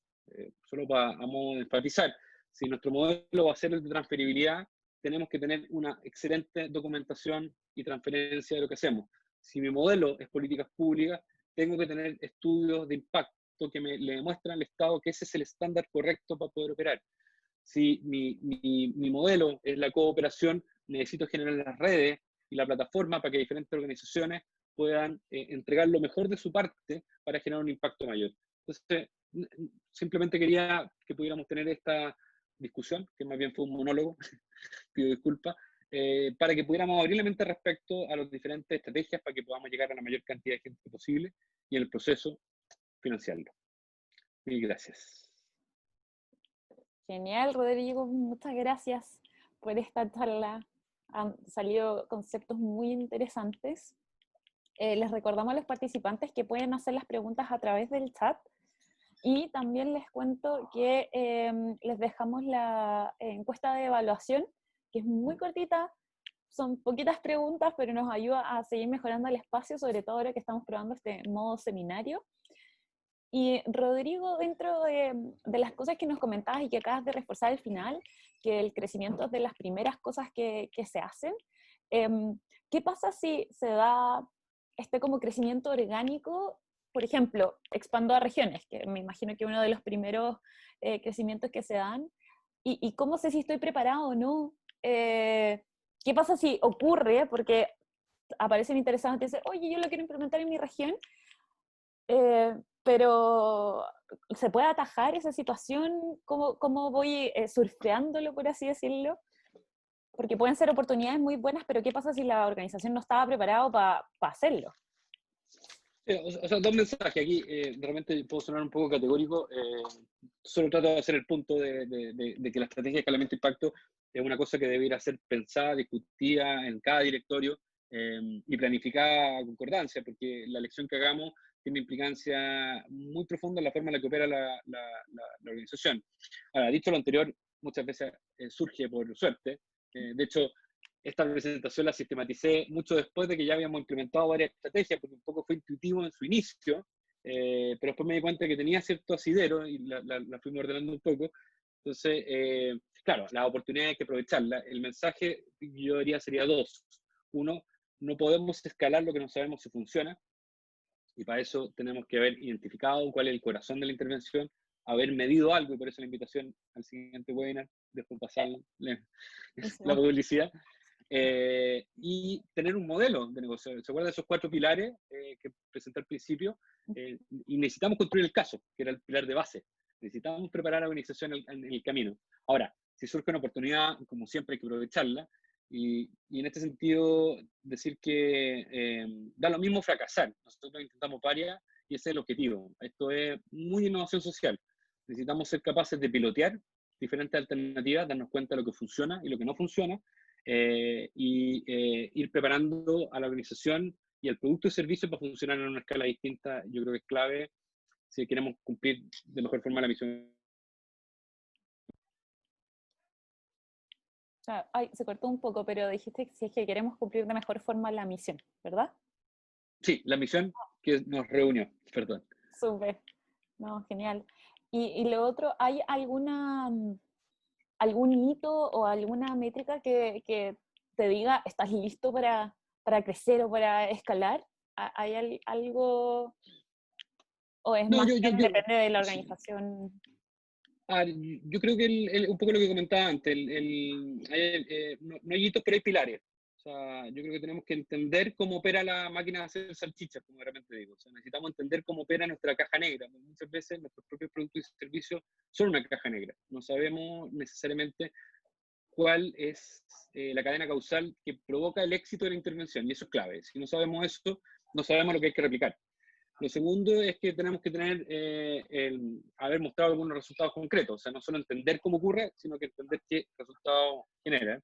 Solo para enfatizar, si nuestro modelo va a ser el de transferibilidad, tenemos que tener una excelente documentación y transferencia de lo que hacemos. Si mi modelo es políticas públicas, tengo que tener estudios de impacto que le demuestran al Estado que ese es el estándar correcto para poder operar. Si mi modelo es la cooperación, necesito generar las redes y la plataforma para que diferentes organizaciones puedan entregar lo mejor de su parte para generar un impacto mayor. Entonces, simplemente quería que pudiéramos tener esta discusión, que más bien fue un monólogo, pido disculpas, para que pudiéramos abrir la mente respecto a las diferentes estrategias para que podamos llegar a la mayor cantidad de gente posible y en el proceso financiarlo. Mil gracias. Genial, Rodrigo, muchas gracias por esta charla. Han salido conceptos muy interesantes. Les recordamos a los participantes que pueden hacer las preguntas a través del chat, y también les cuento que les dejamos la encuesta de evaluación, que es muy cortita, son poquitas preguntas, pero nos ayuda a seguir mejorando el espacio, sobre todo ahora que estamos probando este modo seminario. Y Rodrigo, dentro de las cosas que nos comentabas y que acabas de reforzar al final, que el crecimiento es de las primeras cosas que se hacen, ¿qué pasa si se da este como crecimiento orgánico? Por ejemplo, expando a regiones, que me imagino que uno de los primeros crecimientos que se dan, y cómo sé si estoy preparado o no. ¿Qué pasa si ocurre? Porque aparecen interesados y dicen, oye, yo lo quiero implementar en mi región, pero ¿se puede atajar esa situación? ¿Cómo voy surfeándolo, por así decirlo? Porque pueden ser oportunidades muy buenas, pero ¿qué pasa si la organización no estaba preparada para hacerlo? O sea, dos mensajes aquí. Realmente puedo sonar un poco categórico. Solo trato de hacer el punto de que la estrategia de escalamiento de impacto es una cosa que debe ir a ser pensada, discutida en cada directorio y planificada a concordancia, porque la elección que hagamos tiene implicancia muy profunda en la forma en la que opera la organización. Ahora, dicho lo anterior, muchas veces surge por suerte. De hecho, esta presentación la sistematicé mucho después de que ya habíamos implementado varias estrategias, porque un poco fue intuitivo en su inicio, pero después me di cuenta que tenía cierto asidero y la fuimos ordenando un poco. Entonces, claro, las oportunidades hay que aprovecharlas. El mensaje yo diría sería dos. Uno, no podemos escalar lo que no sabemos si funciona, y para eso tenemos que haber identificado cuál es el corazón de la intervención, haber medido algo, y por eso la invitación al siguiente webinar, después pasar la publicidad. Y tener un modelo de negocio. ¿Se acuerdan de esos 4 pilares que presenté al principio? Y necesitamos construir el caso, que era el pilar de base. Necesitamos preparar a la organización en el camino. Ahora, si surge una oportunidad, como siempre hay que aprovecharla, y en este sentido decir que da lo mismo fracasar. Nosotros intentamos varias y ese es el objetivo. Esto es muy innovación social. Necesitamos ser capaces de pilotear diferentes alternativas, darnos cuenta de lo que funciona y lo que no funciona, Ir preparando a la organización y el producto y servicio para funcionar en una escala distinta, yo creo que es clave si queremos cumplir de mejor forma la misión. Ay, se cortó un poco, pero dijiste que si es que queremos cumplir de mejor forma la misión, ¿verdad? Sí, la misión que nos reunió, perdón. Súper, no, genial. Y lo otro, ¿hay algún hito o alguna métrica que te diga, estás listo para crecer o para escalar? ¿Hay algo, o es No, más bien depende de la organización? yo creo que un poco lo que comentaba antes, no hay hitos, pero hay pilares. O sea, yo creo que tenemos que entender cómo opera la máquina de hacer salchichas, como realmente digo. O sea, necesitamos entender cómo opera nuestra caja negra. Muchas veces nuestros propios productos y servicios son una caja negra. No sabemos necesariamente cuál es la cadena causal que provoca el éxito de la intervención, y eso es clave. Si no sabemos eso, no sabemos lo que hay que replicar. Lo segundo es que tenemos que haber mostrado algunos resultados concretos, o sea, no solo entender cómo ocurre, sino que entender qué resultado genera.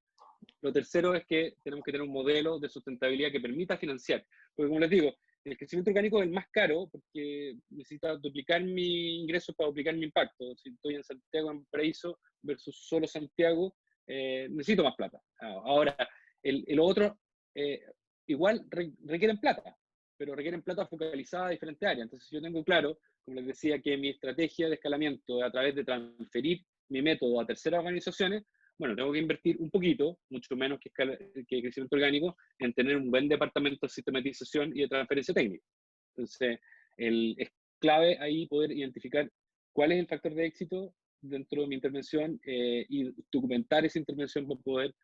Lo tercero es que tenemos que tener un modelo de sustentabilidad que permita financiar, porque como les digo, el crecimiento orgánico es el más caro porque necesita duplicar mi ingreso para duplicar mi impacto. Si estoy en Santiago, en Paraíso, versus solo Santiago, necesito más plata. Ahora, el otro igual requieren plata, pero requieren plata focalizada a diferentes áreas. Entonces, yo tengo claro, como les decía, que mi estrategia de escalamiento a través de transferir mi método a terceras organizaciones, bueno, tengo que invertir un poquito, mucho menos que crecimiento orgánico, en tener un buen departamento de sistematización y de transferencia técnica. Entonces, es clave ahí poder identificar cuál es el factor de éxito dentro de mi intervención y documentar esa intervención para poder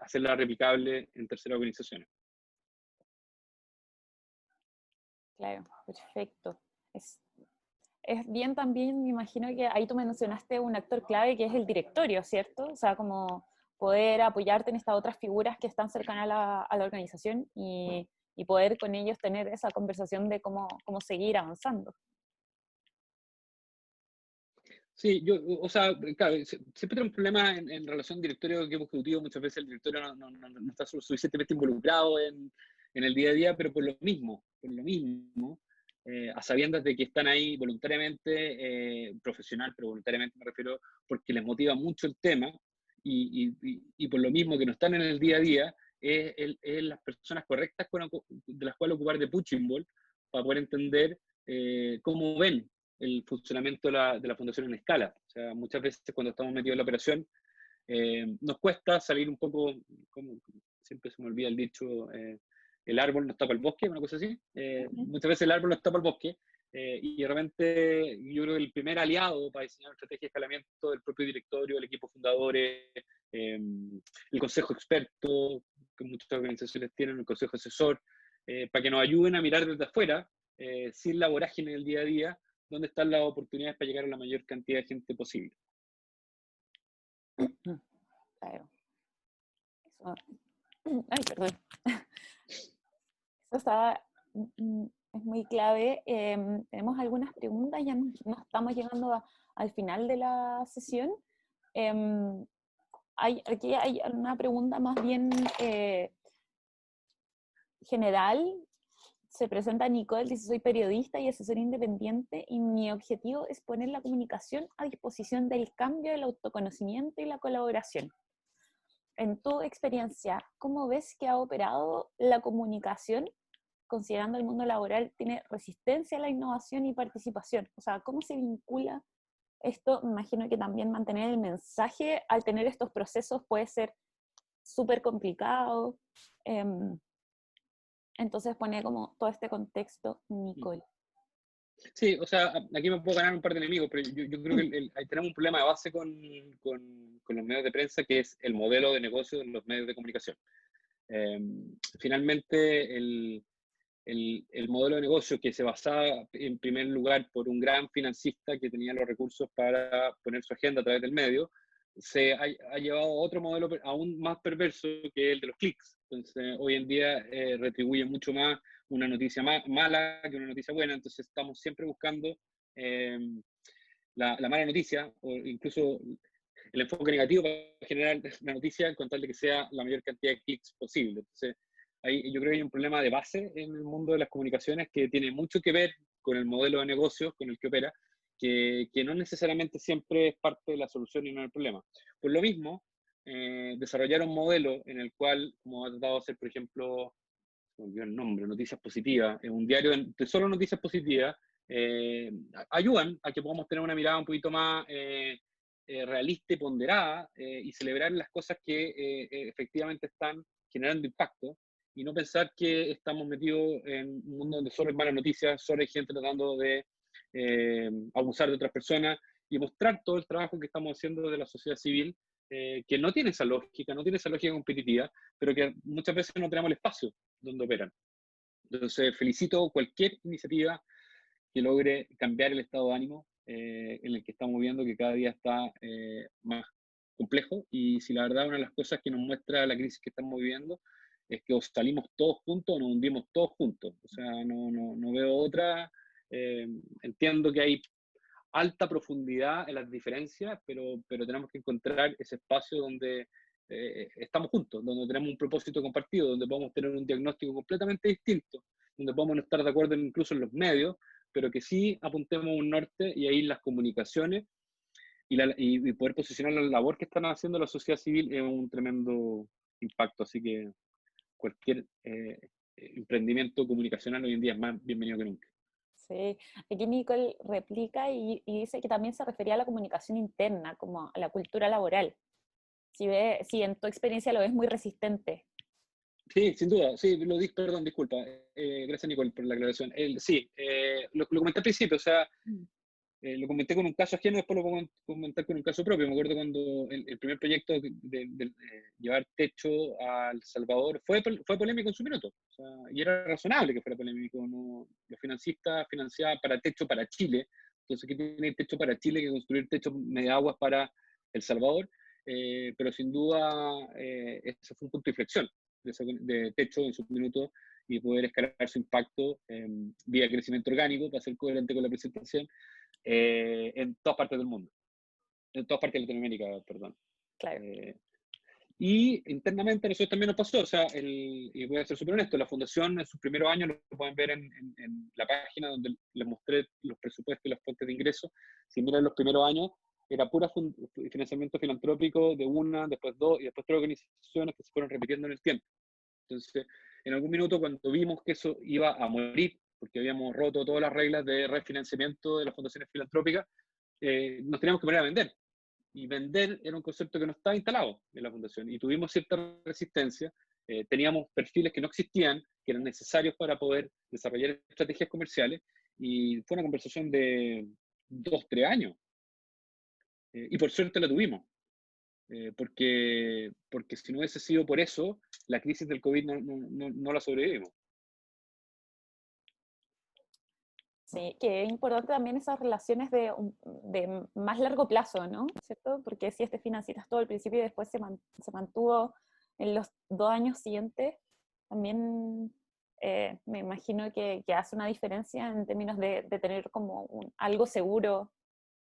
hacerla replicable en terceras organizaciones. Claro, perfecto. Es bien también, me imagino que ahí tú mencionaste un actor clave que es el directorio, ¿cierto? O sea, como poder apoyarte en estas otras figuras que están cercanas a la organización y poder con ellos tener esa conversación de cómo seguir avanzando. Sí, o sea, claro, siempre tenemos problemas en relación directorio equipo ejecutivo. Muchas veces el directorio no está suficientemente involucrado en el día a día, pero por lo mismo, a sabiendas de que están ahí voluntariamente, profesional, pero voluntariamente me refiero, porque les motiva mucho el tema, y por lo mismo que no están en el día a día, es las personas correctas de las cuales ocupar de punching ball para poder entender cómo ven el funcionamiento de la fundación en escala. O sea, muchas veces cuando estamos metidos en la operación, nos cuesta salir un poco, como siempre se me olvida el dicho, el árbol nos tapa el bosque, una cosa así. Muchas veces el árbol nos tapa el bosque, y de repente yo creo que el primer aliado para diseñar estrategia de escalamiento del propio directorio, el equipo fundadores, el consejo experto, que muchas organizaciones tienen, el consejo asesor, para que nos ayuden a mirar desde afuera, sin la vorágine del día a día, dónde están las oportunidades para llegar a la mayor cantidad de gente posible. Claro. Eso, ay, perdón. Eso es muy clave. Tenemos algunas preguntas, ya nos estamos llegando al final de la sesión. Aquí hay una pregunta más bien general. Se presenta Nicole, dice: soy periodista y asesor independiente y mi objetivo es poner la comunicación a disposición del cambio, el autoconocimiento y la colaboración. En tu experiencia, ¿cómo ves que ha operado la comunicación, considerando el mundo laboral tiene resistencia a la innovación y participación? O sea, ¿cómo se vincula esto? Me imagino que también mantener el mensaje al tener estos procesos puede ser súper complicado. Entonces pone como todo este contexto, Nicole. Sí, o sea, aquí me puedo ganar un par de enemigos, pero yo creo que ahí tenemos un problema de base con los medios de prensa, que es el modelo de negocio de los medios de comunicación. Finalmente, el modelo de negocio que se basaba en primer lugar por un gran financista que tenía los recursos para poner su agenda a través del medio, se ha llevado a otro modelo aún más perverso, que es el de los clics. Entonces, hoy en día retribuye mucho más una noticia mala que una noticia buena. Entonces, estamos siempre buscando la mala noticia, o incluso el enfoque negativo para generar la noticia con tal de que sea la mayor cantidad de clics posible. Entonces, ahí yo creo que hay un problema de base en el mundo de las comunicaciones que tiene mucho que ver con el modelo de negocios con el que opera, que no necesariamente siempre es parte de la solución y no el problema. Por lo mismo, desarrollar un modelo en el cual, como ha tratado de hacer, por ejemplo, me olvidó el nombre, Noticias Positivas, un diario de solo noticias positivas, ayudan a que podamos tener una mirada un poquito más realista y ponderada y celebrar las cosas que efectivamente están generando impacto y no pensar que estamos metidos en un mundo donde solo hay malas noticias, solo hay gente tratando de abusar de otras personas y mostrar todo el trabajo que estamos haciendo de la sociedad civil, que no tiene esa lógica, no tiene esa lógica competitiva, pero que muchas veces no tenemos el espacio donde operan. Entonces, felicito cualquier iniciativa que logre cambiar el estado de ánimo en el que estamos viendo, que cada día está más complejo. Y si la verdad una de las cosas que nos muestra la crisis que estamos viviendo es que o salimos todos juntos o nos hundimos todos juntos. O sea, no veo otra. Entiendo que hay alta profundidad en las diferencias, pero tenemos que encontrar ese espacio donde estamos juntos, donde tenemos un propósito compartido, donde podemos tener un diagnóstico completamente distinto, donde podemos no estar de acuerdo incluso en los medios, pero que sí apuntemos un norte y ahí las comunicaciones y poder posicionar la labor que están haciendo la sociedad civil es un tremendo impacto. Así que cualquier emprendimiento comunicacional hoy en día es más bienvenido que nunca. Sí, aquí Nicole replica y dice que también se refería a la comunicación interna, como a la cultura laboral. Si en tu experiencia lo ves muy resistente. Sí, sin duda, sí, perdón, disculpa. Gracias, Nicole, por la aclaración. Sí, lo comenté al principio, o sea, lo comenté con un caso ajeno, después lo puedo comentar con un caso propio. Me acuerdo cuando el primer proyecto de llevar techo a El Salvador fue polémico en su minuto, o sea, y era razonable que fuera polémico. ¿No? Los financistas financiaban para Techo para Chile, entonces, ¿qué tiene Techo para Chile que construir techos media aguas para El Salvador? Pero sin duda, ese fue un punto de inflexión de Techo en su minuto y poder escalar su impacto vía crecimiento orgánico para ser coherente con la presentación en todas partes del mundo, en todas partes de Latinoamérica, perdón. Claro. Y internamente a nosotros también nos pasó, o sea, y voy a ser súper honesto, la fundación en sus primeros años, lo pueden ver en la página donde les mostré los presupuestos y las fuentes de ingresos. Si miran los primeros años, era pura financiamiento filantrópico de una, después dos y después tres organizaciones que se fueron repitiendo en el tiempo. Entonces, en algún minuto cuando vimos que eso iba a morir, porque habíamos roto todas las reglas de refinanciamiento de las fundaciones filantrópicas, nos teníamos que poner a vender. Y vender era un concepto que no estaba instalado en la fundación. Y tuvimos cierta resistencia, teníamos perfiles que no existían, que eran necesarios para poder desarrollar estrategias comerciales, y fue una conversación de 2, 3 años. Y por suerte la tuvimos. Porque si no hubiese sido por eso, la crisis del COVID no la sobrevivimos. Sí, que es importante también esas relaciones de más largo plazo, ¿no? ¿Cierto? Porque si financitas todo al principio y después se mantuvo en los 2 años siguientes, también me imagino que hace una diferencia en términos de tener como algo seguro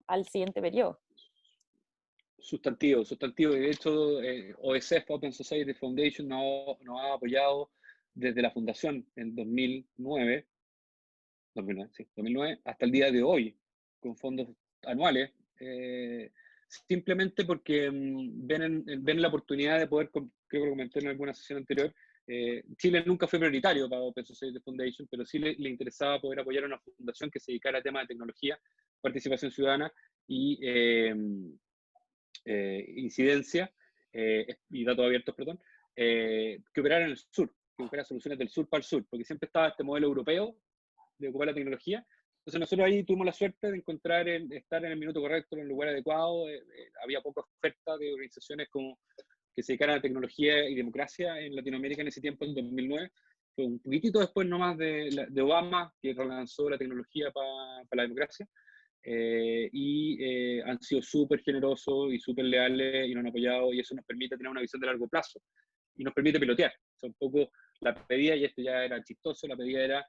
al siguiente periodo. Sustantivo. Y de hecho, OSF, Open Society Foundation, nos ha apoyado desde la fundación en 2009 hasta el día de hoy, con fondos anuales, simplemente porque ven la oportunidad de poder, creo que lo comenté en alguna sesión anterior, Chile nunca fue prioritario para Open Society Foundation, pero sí le interesaba poder apoyar a una fundación que se dedicara a temas de tecnología, participación ciudadana y incidencia, y datos abiertos, perdón, que operara en el sur, que buscara soluciones del sur para el sur, porque siempre estaba este modelo europeo de ocupar la tecnología. Entonces nosotros ahí tuvimos la suerte de estar en el minuto correcto, en el lugar adecuado. Había poca oferta de organizaciones que se dedicaran a tecnología y democracia en Latinoamérica en ese tiempo, en 2009. Fue un poquitito después nomás de Obama, que relanzó la tecnología para la democracia. Han sido súper generosos y súper leales y nos han apoyado, y eso nos permite tener una visión de largo plazo y nos permite pilotear. O sea, un poco la pedida, y esto ya era chistoso, la pedida era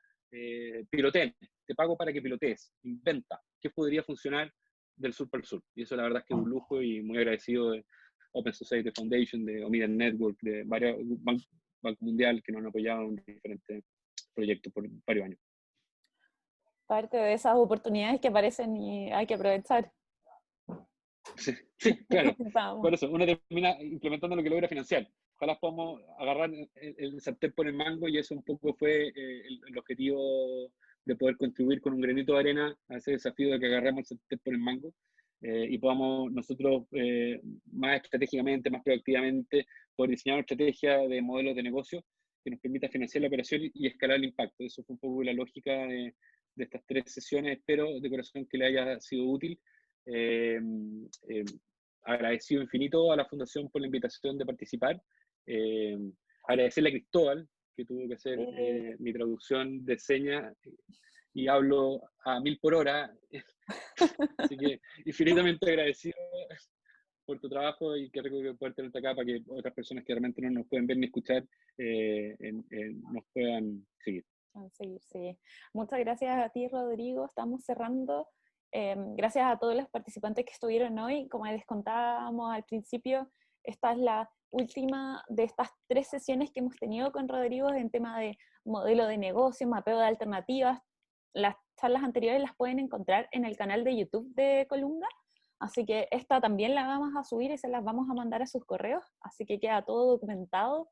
piloteen, te pago para que pilotees, inventa, qué podría funcionar del sur para el sur. Y eso la verdad es que es un lujo y muy agradecido de Open Society Foundation, de Omidyar Network, de varios Banco Mundial que nos han apoyado en diferentes proyectos por varios años. Parte de esas oportunidades que aparecen y hay que aprovechar. Sí, claro. Por eso, uno termina implementando lo que logra financiar. Ojalá podamos agarrar el sartén por el mango y eso un poco fue el objetivo de poder contribuir con un granito de arena a ese desafío de que agarremos el sartén por el mango y podamos nosotros más estratégicamente, más proactivamente, poder diseñar una estrategia de modelos de negocio que nos permita financiar la operación y escalar el impacto. Eso fue un poco la lógica de estas 3 sesiones. Espero de corazón que le haya sido útil. Agradecido infinito a la Fundación por la invitación de participar. Agradecerle a Cristóbal, que tuvo que hacer mi traducción de señas y hablo a 1000 por hora. Así que infinitamente agradecido por tu trabajo y que rico que poder tenerte acá para que otras personas que realmente no nos pueden ver ni escuchar nos puedan seguir. Sí. Muchas gracias a ti, Rodrigo. Estamos cerrando. Gracias a todos los participantes que estuvieron hoy. Como les contábamos al principio, esta es la última de estas 3 sesiones que hemos tenido con Rodrigo en tema de modelo de negocio, mapeo de alternativas. Las charlas anteriores las pueden encontrar en el canal de YouTube de Colunga, así que esta también la vamos a subir y se las vamos a mandar a sus correos, así que queda todo documentado.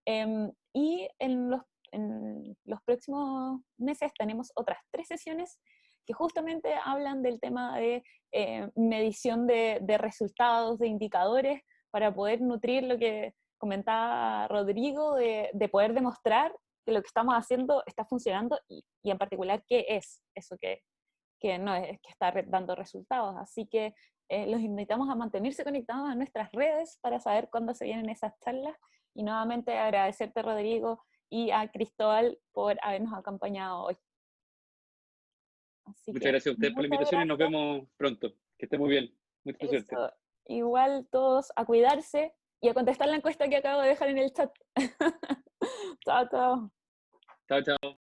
Y en los próximos meses tenemos otras 3 sesiones que justamente hablan del tema de medición de resultados, de indicadores, para poder nutrir lo que comentaba Rodrigo, de poder demostrar que lo que estamos haciendo está funcionando y en particular qué es eso que no es que está dando resultados. Así que los invitamos a mantenerse conectados a nuestras redes para saber cuándo se vienen esas charlas. Y nuevamente agradecerte, Rodrigo, y a Cristóbal por habernos acompañado hoy. Muchas gracias a ustedes por la invitación y nos vemos pronto. Que esté muy bien. Mucha suerte. Igual todos a cuidarse y a contestar la encuesta que acabo de dejar en el chat. Chao, chao. Chao, chao.